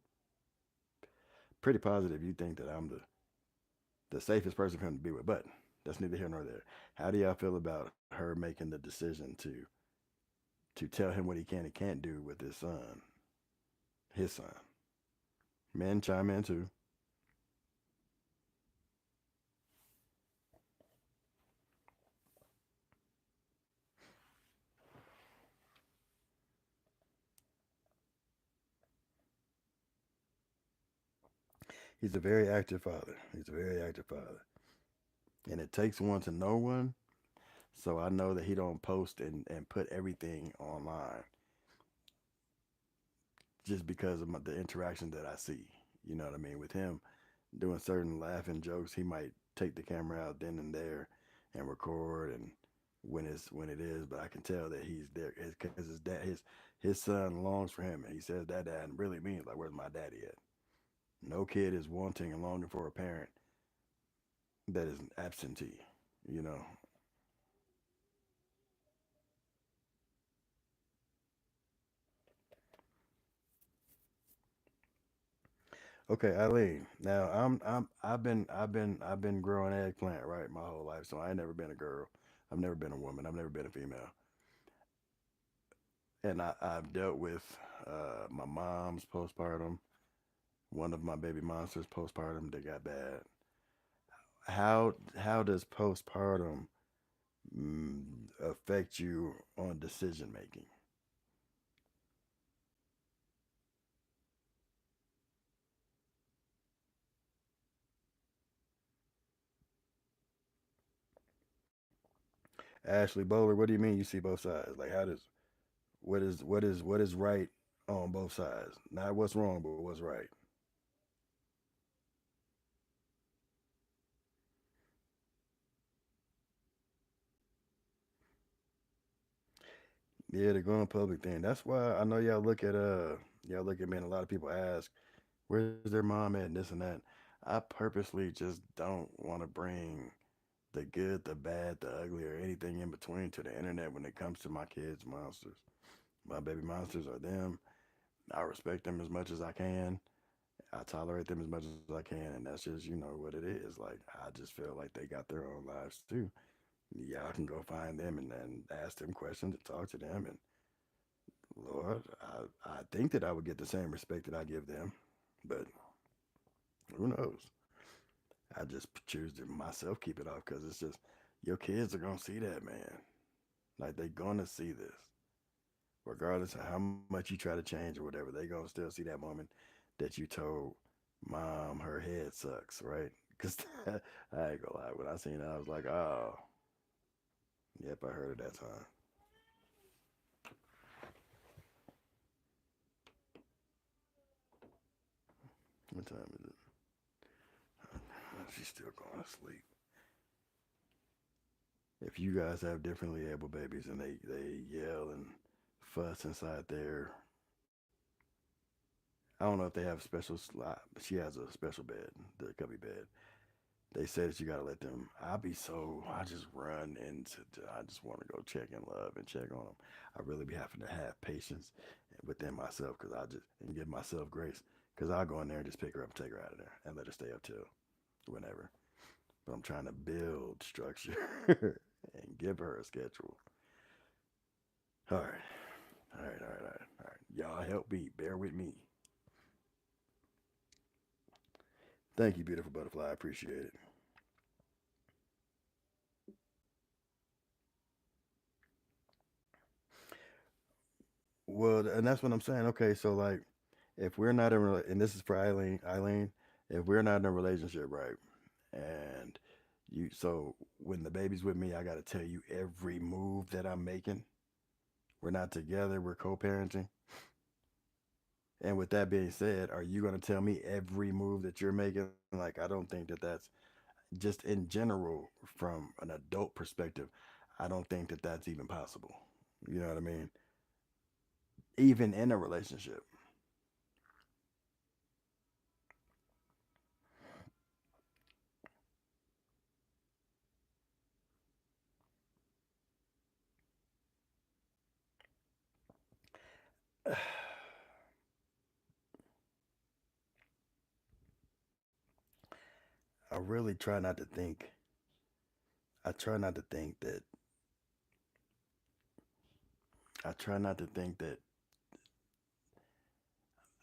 pretty positive you think that I'm the safest person for him to be with. But that's neither here nor there. How do y'all feel about her making the decision to tell him what he can and can't do with his son? Men chime in too. He's a very active father. He's a very active father, and it takes one to know one. So I know that he don't post and put everything online just because of the interaction that I see. You know what I mean? With him doing certain laughing jokes, he might take the camera out then and there and record and when it is. But I can tell that he's there because his son longs for him, and he says that dad and really means like, "Where's my daddy at?" No kid is wanting and longing for a parent that is an absentee. You know. Okay, Eileen. Now I've been growing eggplant right my whole life, so I ain't never been a girl. I've never been a woman. I've never been a female, and I've dealt with my mom's postpartum, one of my baby monsters postpartum that got bad. How does postpartum affect you on decision making? Ashley Bowler, what do you mean you see both sides? Like, how does what is right on both sides? Not what's wrong, but what's right. Yeah, the going public thing. That's why I know y'all look at me and a lot of people ask, where's their mom at and this and that. I purposely just don't want to bring the good, the bad, the ugly, or anything in between to the internet when it comes to my kids' monsters. My baby monsters are them. I respect them as much as I can. I tolerate them as much as I can, and that's just what it is. Like I just feel like they got their own lives too. Y'all can go find them and ask them questions and talk to them. And Lord, I think that I would get the same respect that I give them, but who knows? I just choose to myself keep it off because it's just your kids are gonna see that, man. Like they gonna see this, regardless of how much you try to change or whatever. They gonna still see that moment that you told mom her head sucks, right? Because I ain't gonna lie, when I seen it, I was like, oh, yep, I heard it that time. What time is it? She's still going to sleep. If you guys have differently able babies and they yell and fuss inside there, I don't know if they have special slot. She has a special bed, the cubby bed. They say that you gotta let them. I be so I just run into. I just want to go check and love and check on them. I really be having to have patience within myself because I just and give myself grace because I'll go in there and just pick her up and take her out of there and let her stay up till whenever. But I'm trying to build structure and give her a schedule. All right, all right, all right, all right, all right. Y'all help me. Bear with me. Thank you, beautiful butterfly. I appreciate it. Well, and that's what I'm saying. Okay, so like, if we're not in, and this is for Eileen, if we're not in a relationship, right, and so when the baby's with me, I got to tell you every move that I'm making. We're not together. We're co-parenting. And with that being said, are you going to tell me every move that you're making? Like, I don't think that that's just in general from an adult perspective. I don't think that that's even possible. You know what I mean? Even in a relationship. I really try not to think. I try not to think that. I try not to think that.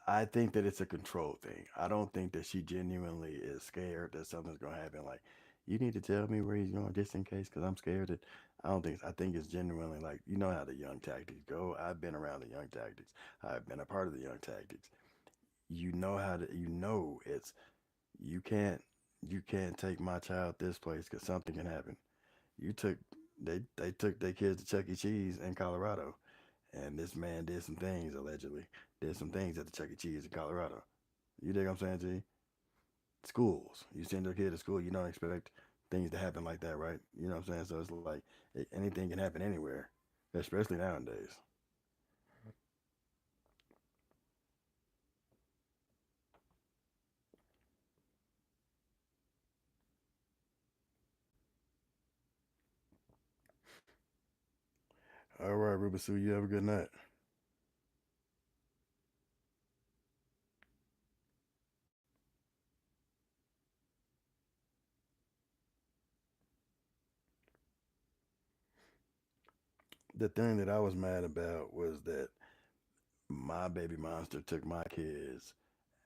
I think that it's a control thing. I don't think that she genuinely is scared that something's gonna happen. Like, you need to tell me where he's going just in case, because I'm scared that. I don't think. I think it's genuinely like how the young tactics go. I've been around the young tactics. I've been a part of the young tactics. You know how to. It's you can't you can't take my child this place because something can happen. You took they took their kids to Chuck E. Cheese in Colorado, and this man did some things allegedly. Did some things at the Chuck E. Cheese in Colorado. You dig what I'm saying, G? Schools. You send your kid to school, you don't expect things to happen like that, right? You know what I'm saying? So it's like anything can happen anywhere, especially nowadays. All right, Rubisu, you have a good night. The thing that I was mad about was that my baby monster took my kids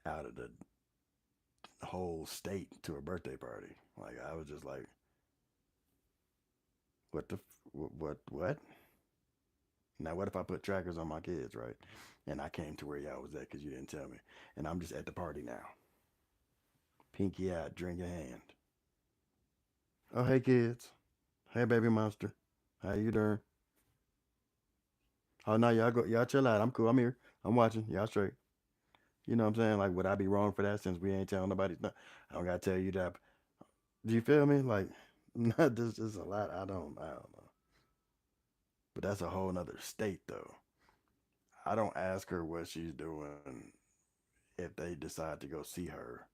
out of the whole state to a birthday party. Like I was just like, What the what? Now what if I put trackers on my kids, right? And I came to where y'all was at because you didn't tell me, and I'm just at the party now, pinky out, drink in hand. Oh hey kids, hey baby monster, how you doing? Oh no, y'all chill out. I'm cool. I'm here. I'm watching. Y'all straight. You know what I'm saying? Like, would I be wrong for that since we ain't telling nobody? No, I don't gotta tell you that. Do you feel me? Like, not just a lot. I don't know. But that's a whole nother state, though. I don't ask her what she's doing if they decide to go see her.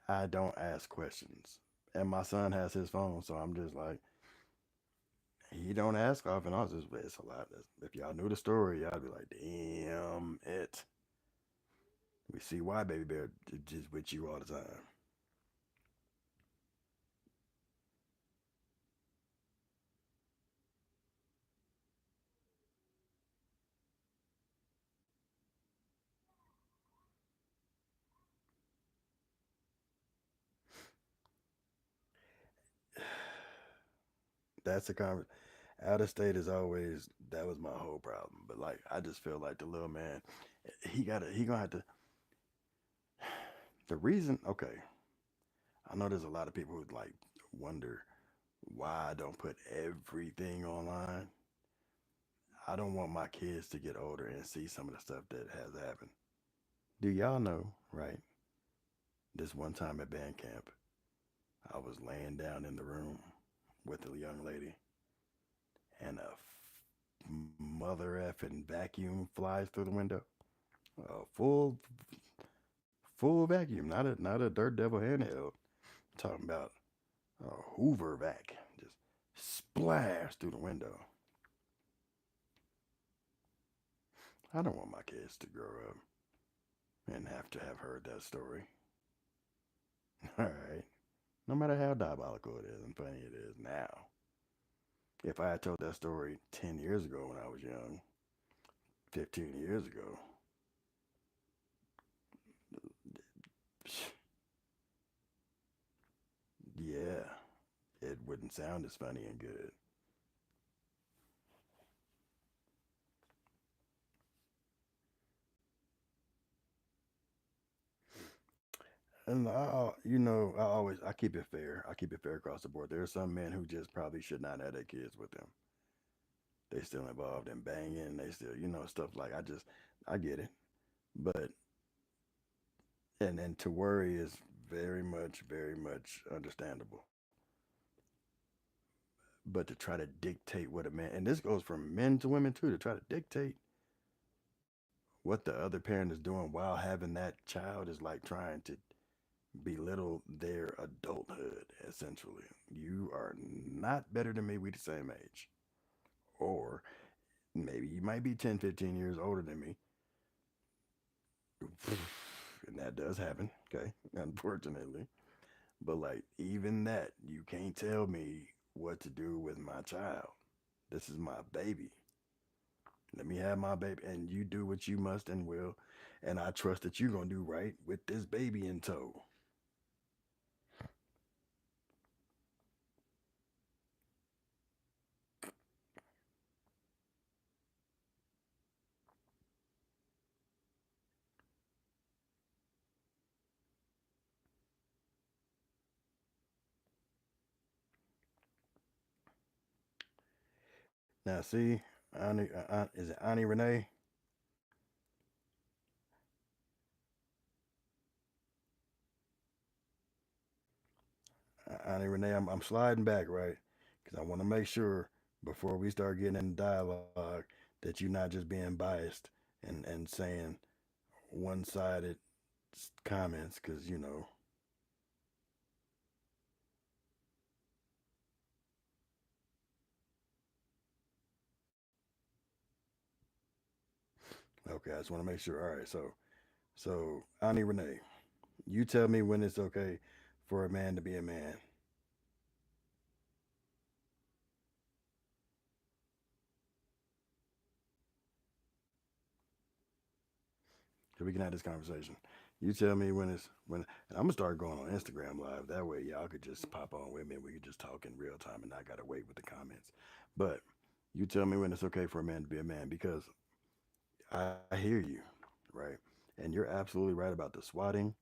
I don't ask questions. And my son has his phone, so I'm just like, he don't ask often. I was just, it's a lot. If y'all knew the story, y'all be like, damn it. We see why Baby Bear just with you all the time. That's the conversation. Out of state is always that was my whole problem. But like I just feel like the little man, he gonna have to. The reason, okay, I know there's a lot of people who like wonder why I don't put everything online. I don't want my kids to get older and see some of the stuff that has happened. Do y'all know, right? This one time at band camp, I was laying down in the room with a young lady, and a mother effing vacuum flies through the window. A full vacuum, not a dirt devil handheld. I'm talking about a Hoover vac, just splash through the window. I don't want my kids to grow up and have to have heard that story. All right, no matter how diabolical it is and funny it is now. If I had told that story 10 years ago when I was young, 15 years ago, yeah, it wouldn't sound as funny and good. And I always I keep it fair. I keep it fair across the board. There are some men who just probably should not have their kids with them. They still involved in banging. They still, stuff like I get it. But and to worry is very much understandable. But to try to dictate what a man, and this goes from men to women too, to try to dictate what the other parent is doing while having that child is like trying to belittle their adulthood, essentially. You are not better than me. We the same age. Or maybe you might be 10, 15 years older than me. And that does happen, okay? Unfortunately. But like even that, you can't tell me what to do with my child. This is my baby. Let me have my baby and you do what you must and will. And I trust that you're gonna do right with this baby in tow. Now see, is it Auntie Renee? Auntie Renee, I'm sliding back, right? Because I want to make sure before we start getting in dialogue that you're not just being biased and saying one-sided comments. Because okay, I just want to make sure. All right, so Auntie Renee, you tell me when it's okay for a man to be a man. So we can have this conversation. You tell me when it's when, and I'm gonna start going on Instagram live. That way, y'all could just pop on with me and we could just talk in real time and not gotta wait with the comments. But you tell me when it's okay for a man to be a man because I hear you, right? And you're absolutely right about the swatting.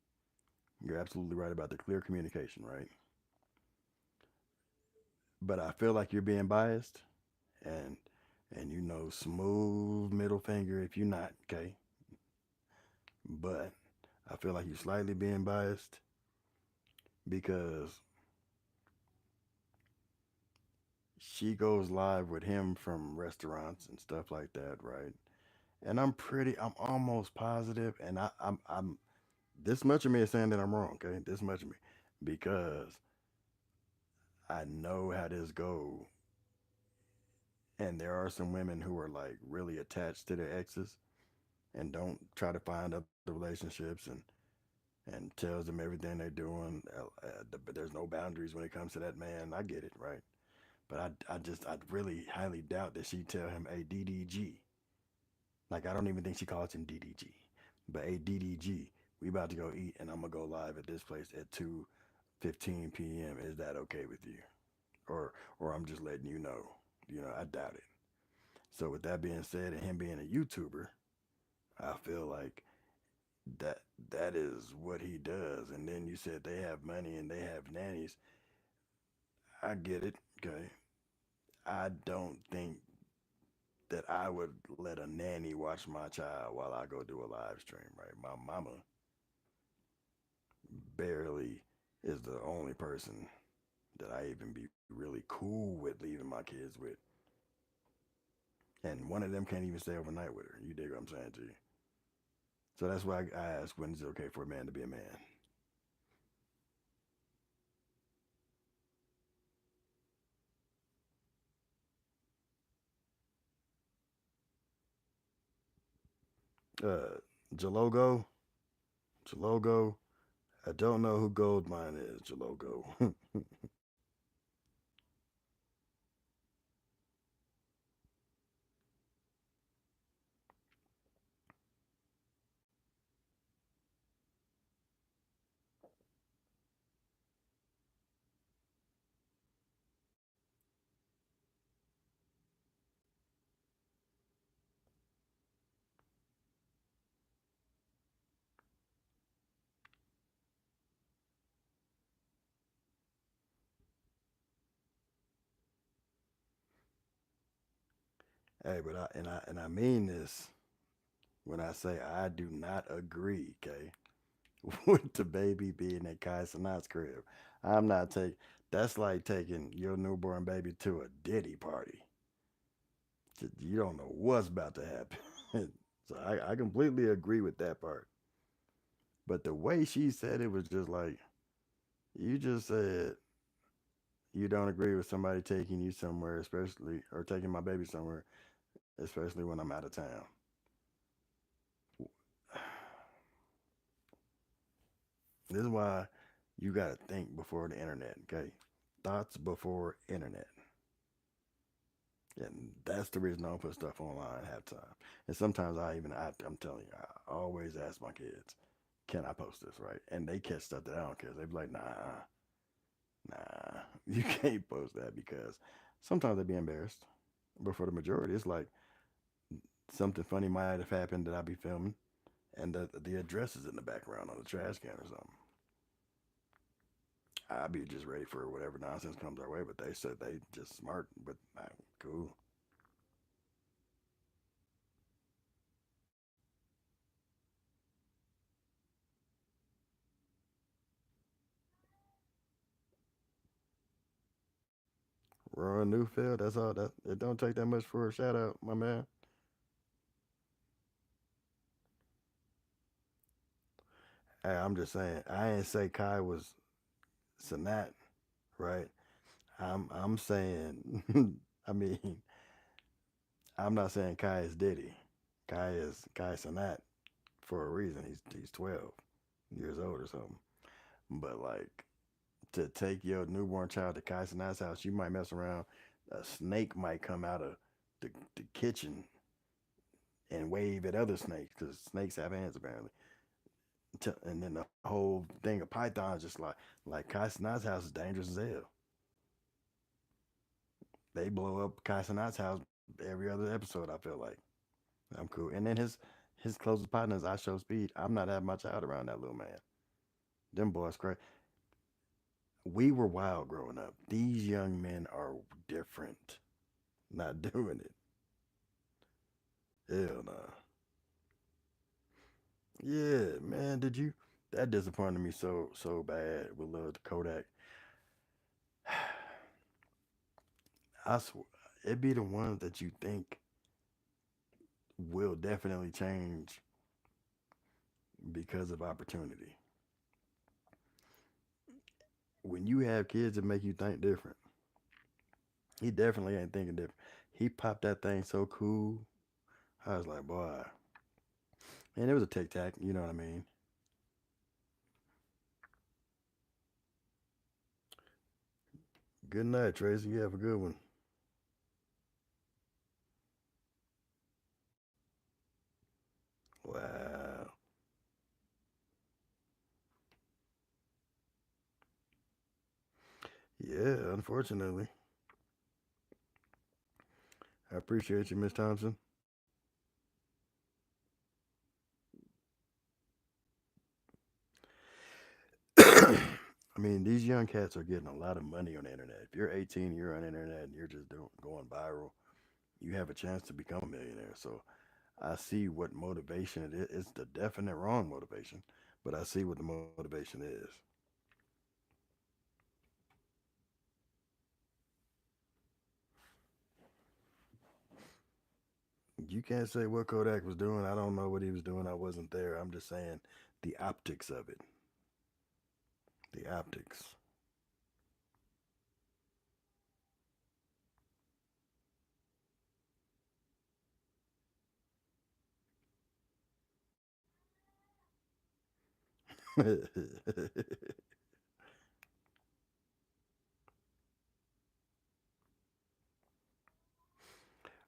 You're absolutely right about the clear communication, right? But I feel like you're being biased, and smooth middle finger if you're not, okay? But I feel like you're slightly being biased because she goes live with him from restaurants and stuff like that, right? And I'm almost positive, and I'm this much of me is saying that I'm wrong, okay? This much of me, because I know how this go, and there are some women who are like really attached to their exes and don't try to find other relationships and tells them everything they're doing. But there's no boundaries when it comes to that man. I get it, right? But I really highly doubt that she tell him a DDG. Like I don't even think she calls him DDG, but a DDG. We about to go eat, and I'm gonna go live at this place at 2:15 p.m. Is that okay with you? Or I'm just letting you know. I doubt it. So with that being said, and him being a YouTuber, I feel like that that is what he does. And then you said they have money and they have nannies. I get it. Okay. I don't think that I would let a nanny watch my child while I go do a live stream, right? My mama barely is the only person that I even be really cool with leaving my kids with. And one of them can't even stay overnight with her. You dig what I'm saying to you? So that's why I ask when is it okay for a man to be a man? Uh, Jalogo, Jalogo. I don't know who Goldmine is, Jalogo. Hey, but I mean this when I say I do not agree, okay, with the baby being at Kai Sanat's crib. I'm not taking. That's like taking your newborn baby to a Diddy party. You don't know what's about to happen. So I completely agree with that part. But the way she said it was just like you just said you don't agree with somebody taking you somewhere, especially or taking my baby somewhere, especially when I'm out of town. This is why you gotta think before the internet, okay? Thoughts before internet. And that's the reason I don't put stuff online half time. And sometimes I'm telling you, I always ask my kids, can I post this, right? And they catch stuff that I don't care. They be like, nah, you can't post that because sometimes they be embarrassed. But for the majority, it's like something funny might have happened that I be filming and the address is in the background on the trash can or something. I'll be just ready for whatever nonsense comes our way. But they said they just smart, but cool. Roy Newfield, that's all. That it don't take that much for a shout out, my man. Hey, I'm just saying. I ain't say Kai was Sanat, right? I'm saying. I mean, I'm not saying Kai is Diddy. Kai Sanat for a reason. He's 12 years old or something. But like to take your newborn child to Kai Sanat's house, you might mess around. A snake might come out of the kitchen and wave at other snakes because snakes have hands apparently. And then the whole thing of Python just like Kai Cenat's house is dangerous as hell. They blow up Kai Cenat's house every other episode. I feel like I'm cool. And then his closest partner is I Show Speed. I'm not having my child around that little man. Them boys crazy. We were wild growing up. These young men are different. Not doing it. Hell no. Yeah, man. Did you? That disappointed me so bad with Lil Kodak. I swear, it be the ones that you think will definitely change because of opportunity. When you have kids that make you think different, he definitely ain't thinking different. He popped that thing so cool. I was like, boy, and it was a tic tac. You know what I mean? Good night, Tracy. You have a good one. Wow. Yeah, unfortunately. I appreciate you, Miss Thompson. I mean, these young cats are getting a lot of money on the internet. If you're 18, you're on the internet, and you're just going viral, you have a chance to become a millionaire. So I see what motivation it is. It's the definite wrong motivation, but I see what the motivation is. You can't say what Kodak was doing. I don't know what he was doing. I wasn't there. I'm just saying the optics of it. The optics.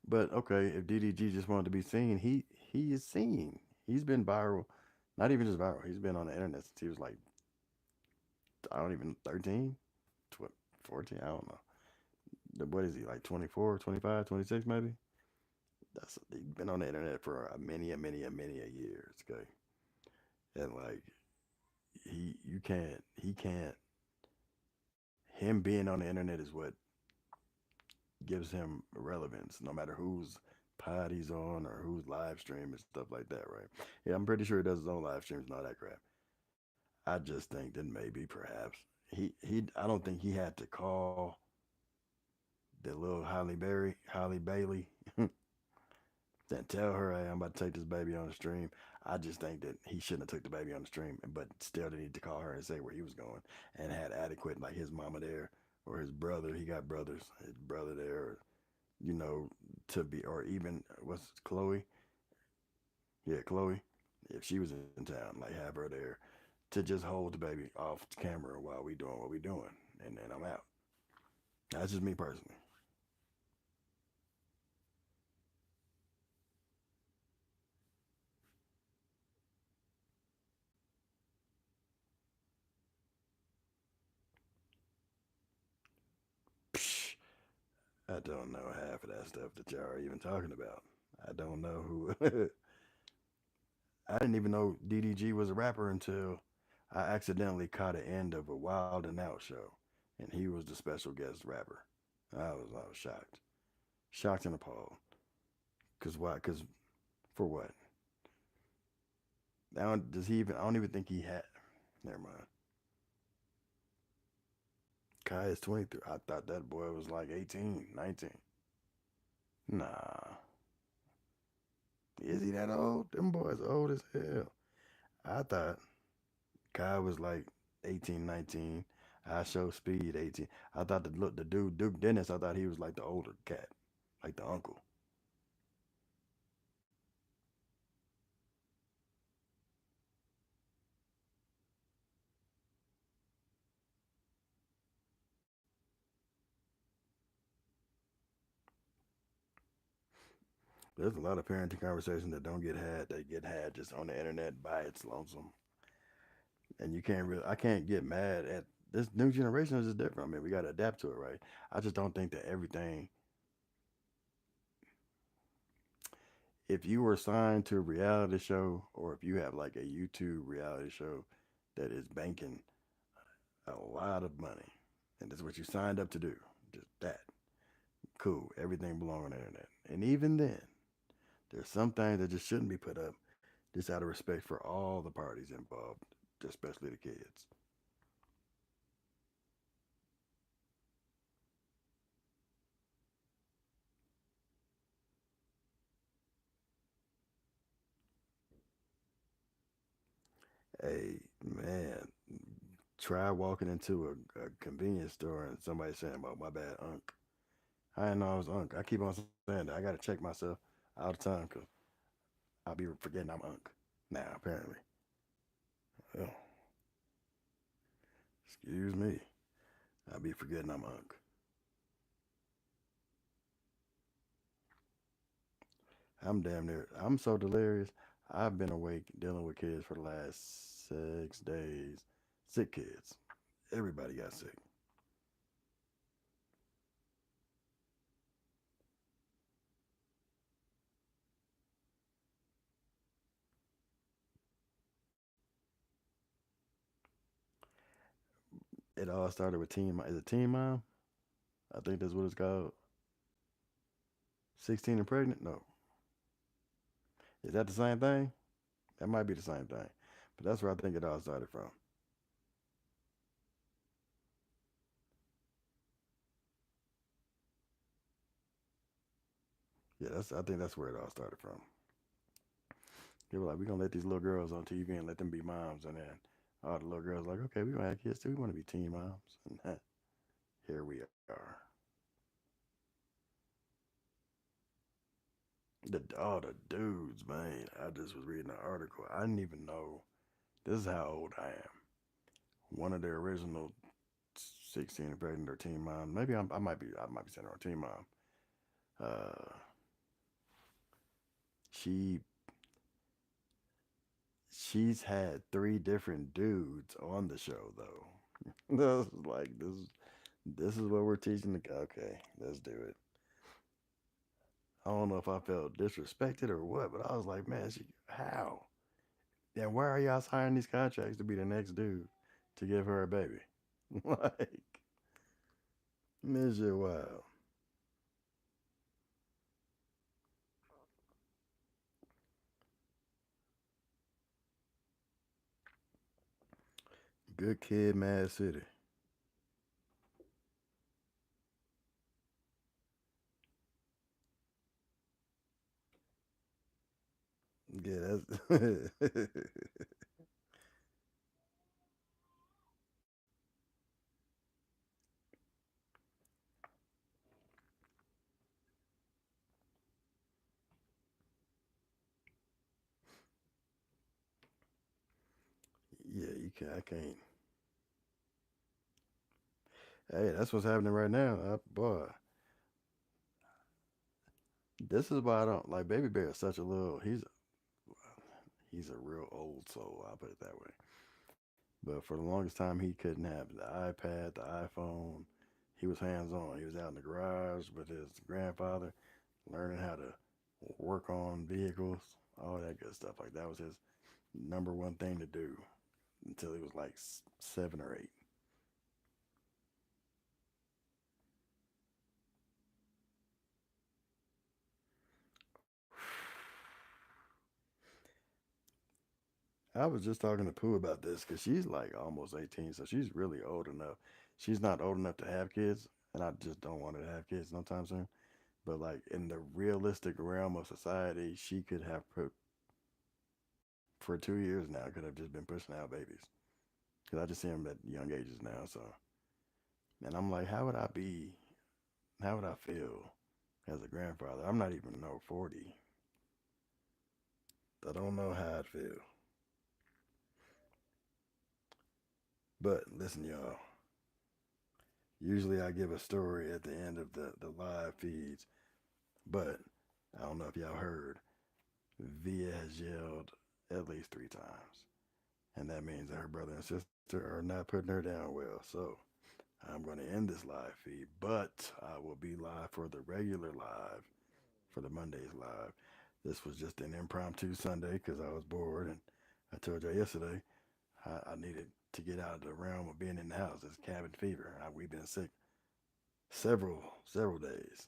But okay, if DDG just wanted to be seen, he is seen. He's been viral, not even just viral. He's been on the internet since he was like I don't even 13, 14. I don't know. What is he like 24, 25, 26 maybe? That's he's been on the internet for a many a years. Okay, and like you can't he can't him being on the internet is what gives him relevance, no matter whose pod he's on or whose live stream and stuff like that, right? Yeah, I'm pretty sure he does his own live streams and all that crap. I just think that maybe perhaps he I don't think he had to call the little Holly Bailey and tell her, hey, I'm about to take this baby on the stream. I just think that he shouldn't have took the baby on the stream, but still they need to call her and say where he was going and had adequate like his mama there or his brother. He got brothers, his brother there, you know, to be or even what's Chloe? Yeah, Chloe. If she was in town, like have her there to just hold the baby off camera while we doing what we doing, and then I'm out. That's just me personally. Psh, I don't know half of that stuff that y'all are even talking about. I don't know who. I didn't even know DDG was a rapper until I accidentally caught an end of a Wild and Out show, and he was the special guest rapper. I was shocked, shocked and appalled. Cause why? Cause for what? I don't, does he even? I don't even think he had. Never mind. Kai is 23. I thought that boy was like 18, 19. Nah, is he that old? Them boys old as hell. I thought Kai was like 18, 19. I show speed 18. I thought the dude Duke Dennis. I thought he was like the older cat, like the uncle. There's a lot of parenting conversations that don't get had. They get had just on the internet by its lonesome. And you can't really, I can't get mad at this new generation is just different. I mean, we got to adapt to it, right? I just don't think that everything, if you were signed to a reality show or if you have like a YouTube reality show that is banking a lot of money and that's what you signed up to do, just that, cool, everything belong on the internet. And even then, there's some things that just shouldn't be put up just out of respect for all the parties involved, especially the kids. Hey, man, try walking into a convenience store and somebody saying about my bad unk. I didn't know I was unk. I keep on saying that. I got to check myself all the time because I'll be forgetting I'm unk now, apparently. Oh, excuse me. I'll be forgetting I'm unk. I'm damn near, I'm so delirious. I've been awake dealing with kids for the last 6 days. Sick kids. Everybody got sick. It all started with Teen Mom. Is it Teen Mom? I think that's what it's called. 16 and pregnant? No. Is that the same thing? That might be the same thing. But that's where I think it all started from. Yeah, I think that's where it all started from. They were like, we're gonna let these little girls on TV and let them be moms, and then all the little girls like, okay, we gonna have kids too. We want to be teen moms, and here we are. The dudes, man. I just was reading an article. I didn't even know. This is how old I am. One of the original 16 and pregnant or teen mom. Maybe I might be saying her teen mom. Uh, she she's had three different dudes on the show though. This is like this is what we're teaching the okay, let's do it. I don't know if I felt disrespected or what, but I was like, man, how? And why are y'all signing these contracts to be the next dude to give her a baby? Like, this shit wild. Good kid, Mad City. Yeah, that's yeah. You can't. I can't. Hey, that's what's happening right now. Boy, this is why I don't like Baby Bear. Is such a little. He's a real old soul. I'll put it that way. But for the longest time, he couldn't have the iPad, the iPhone. He was hands on. He was out in the garage with his grandfather, learning how to work on vehicles, all that good stuff. Like that was his number one thing to do until he was like 7 or 8. I was just talking to Pooh about this because she's like almost 18, so she's really old enough. She's not old enough to have kids, and I just don't want her to have kids no time soon. But like in the realistic realm of society, she could have put for 2 years now could have just been pushing out babies because I just see them at young ages now. So, and I'm like, how would I be? How would I feel as a grandfather? I'm not even no 40. I don't know how I'd feel. But listen, y'all. Usually I give a story at the end of the live feeds, but I don't know if y'all heard. Via has yelled at least 3 times. and that means that her brother and sister are not putting her down well. So I'm going to end this live feed, but I will be live for the regular live for the Mondays live. This was just an impromptu Sunday because I was bored, and I told you yesterday I needed to get out of the realm of being in the house. It's cabin fever. We've been sick several days.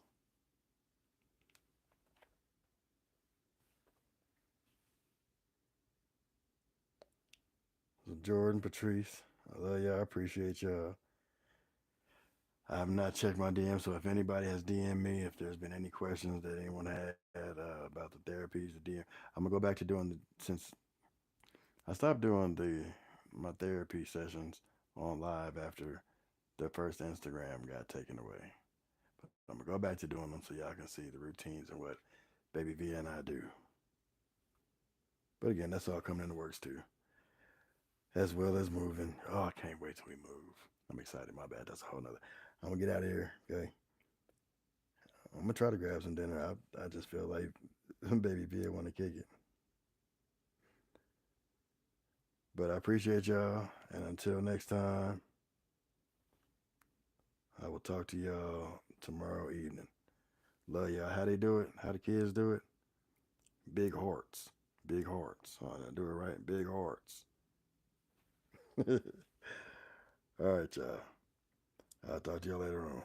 So Jordan, Patrice, I love y'all. I appreciate y'all. I have not checked my DM, so if anybody has DM me, if there's been any questions that anyone had about the therapies, the DM, I'm gonna go back to doing the since I stopped doing the my therapy sessions on live after the first Instagram got taken away. But I'm gonna go back to doing them so y'all can see the routines and what Baby V and I do. But again, that's all coming in the works too, as well as moving. Oh, I can't wait till we move. I'm excited. My bad. That's a whole nother. I'm gonna get out of here. Okay. I'm gonna try to grab some dinner. I just feel like Baby V want to kick it. But I appreciate y'all, and until next time, I will talk to y'all tomorrow evening. Love y'all. How they do it? How the kids do it? Big hearts. Big hearts. Oh, I do it right. Big hearts. All right, y'all. I'll talk to y'all later on.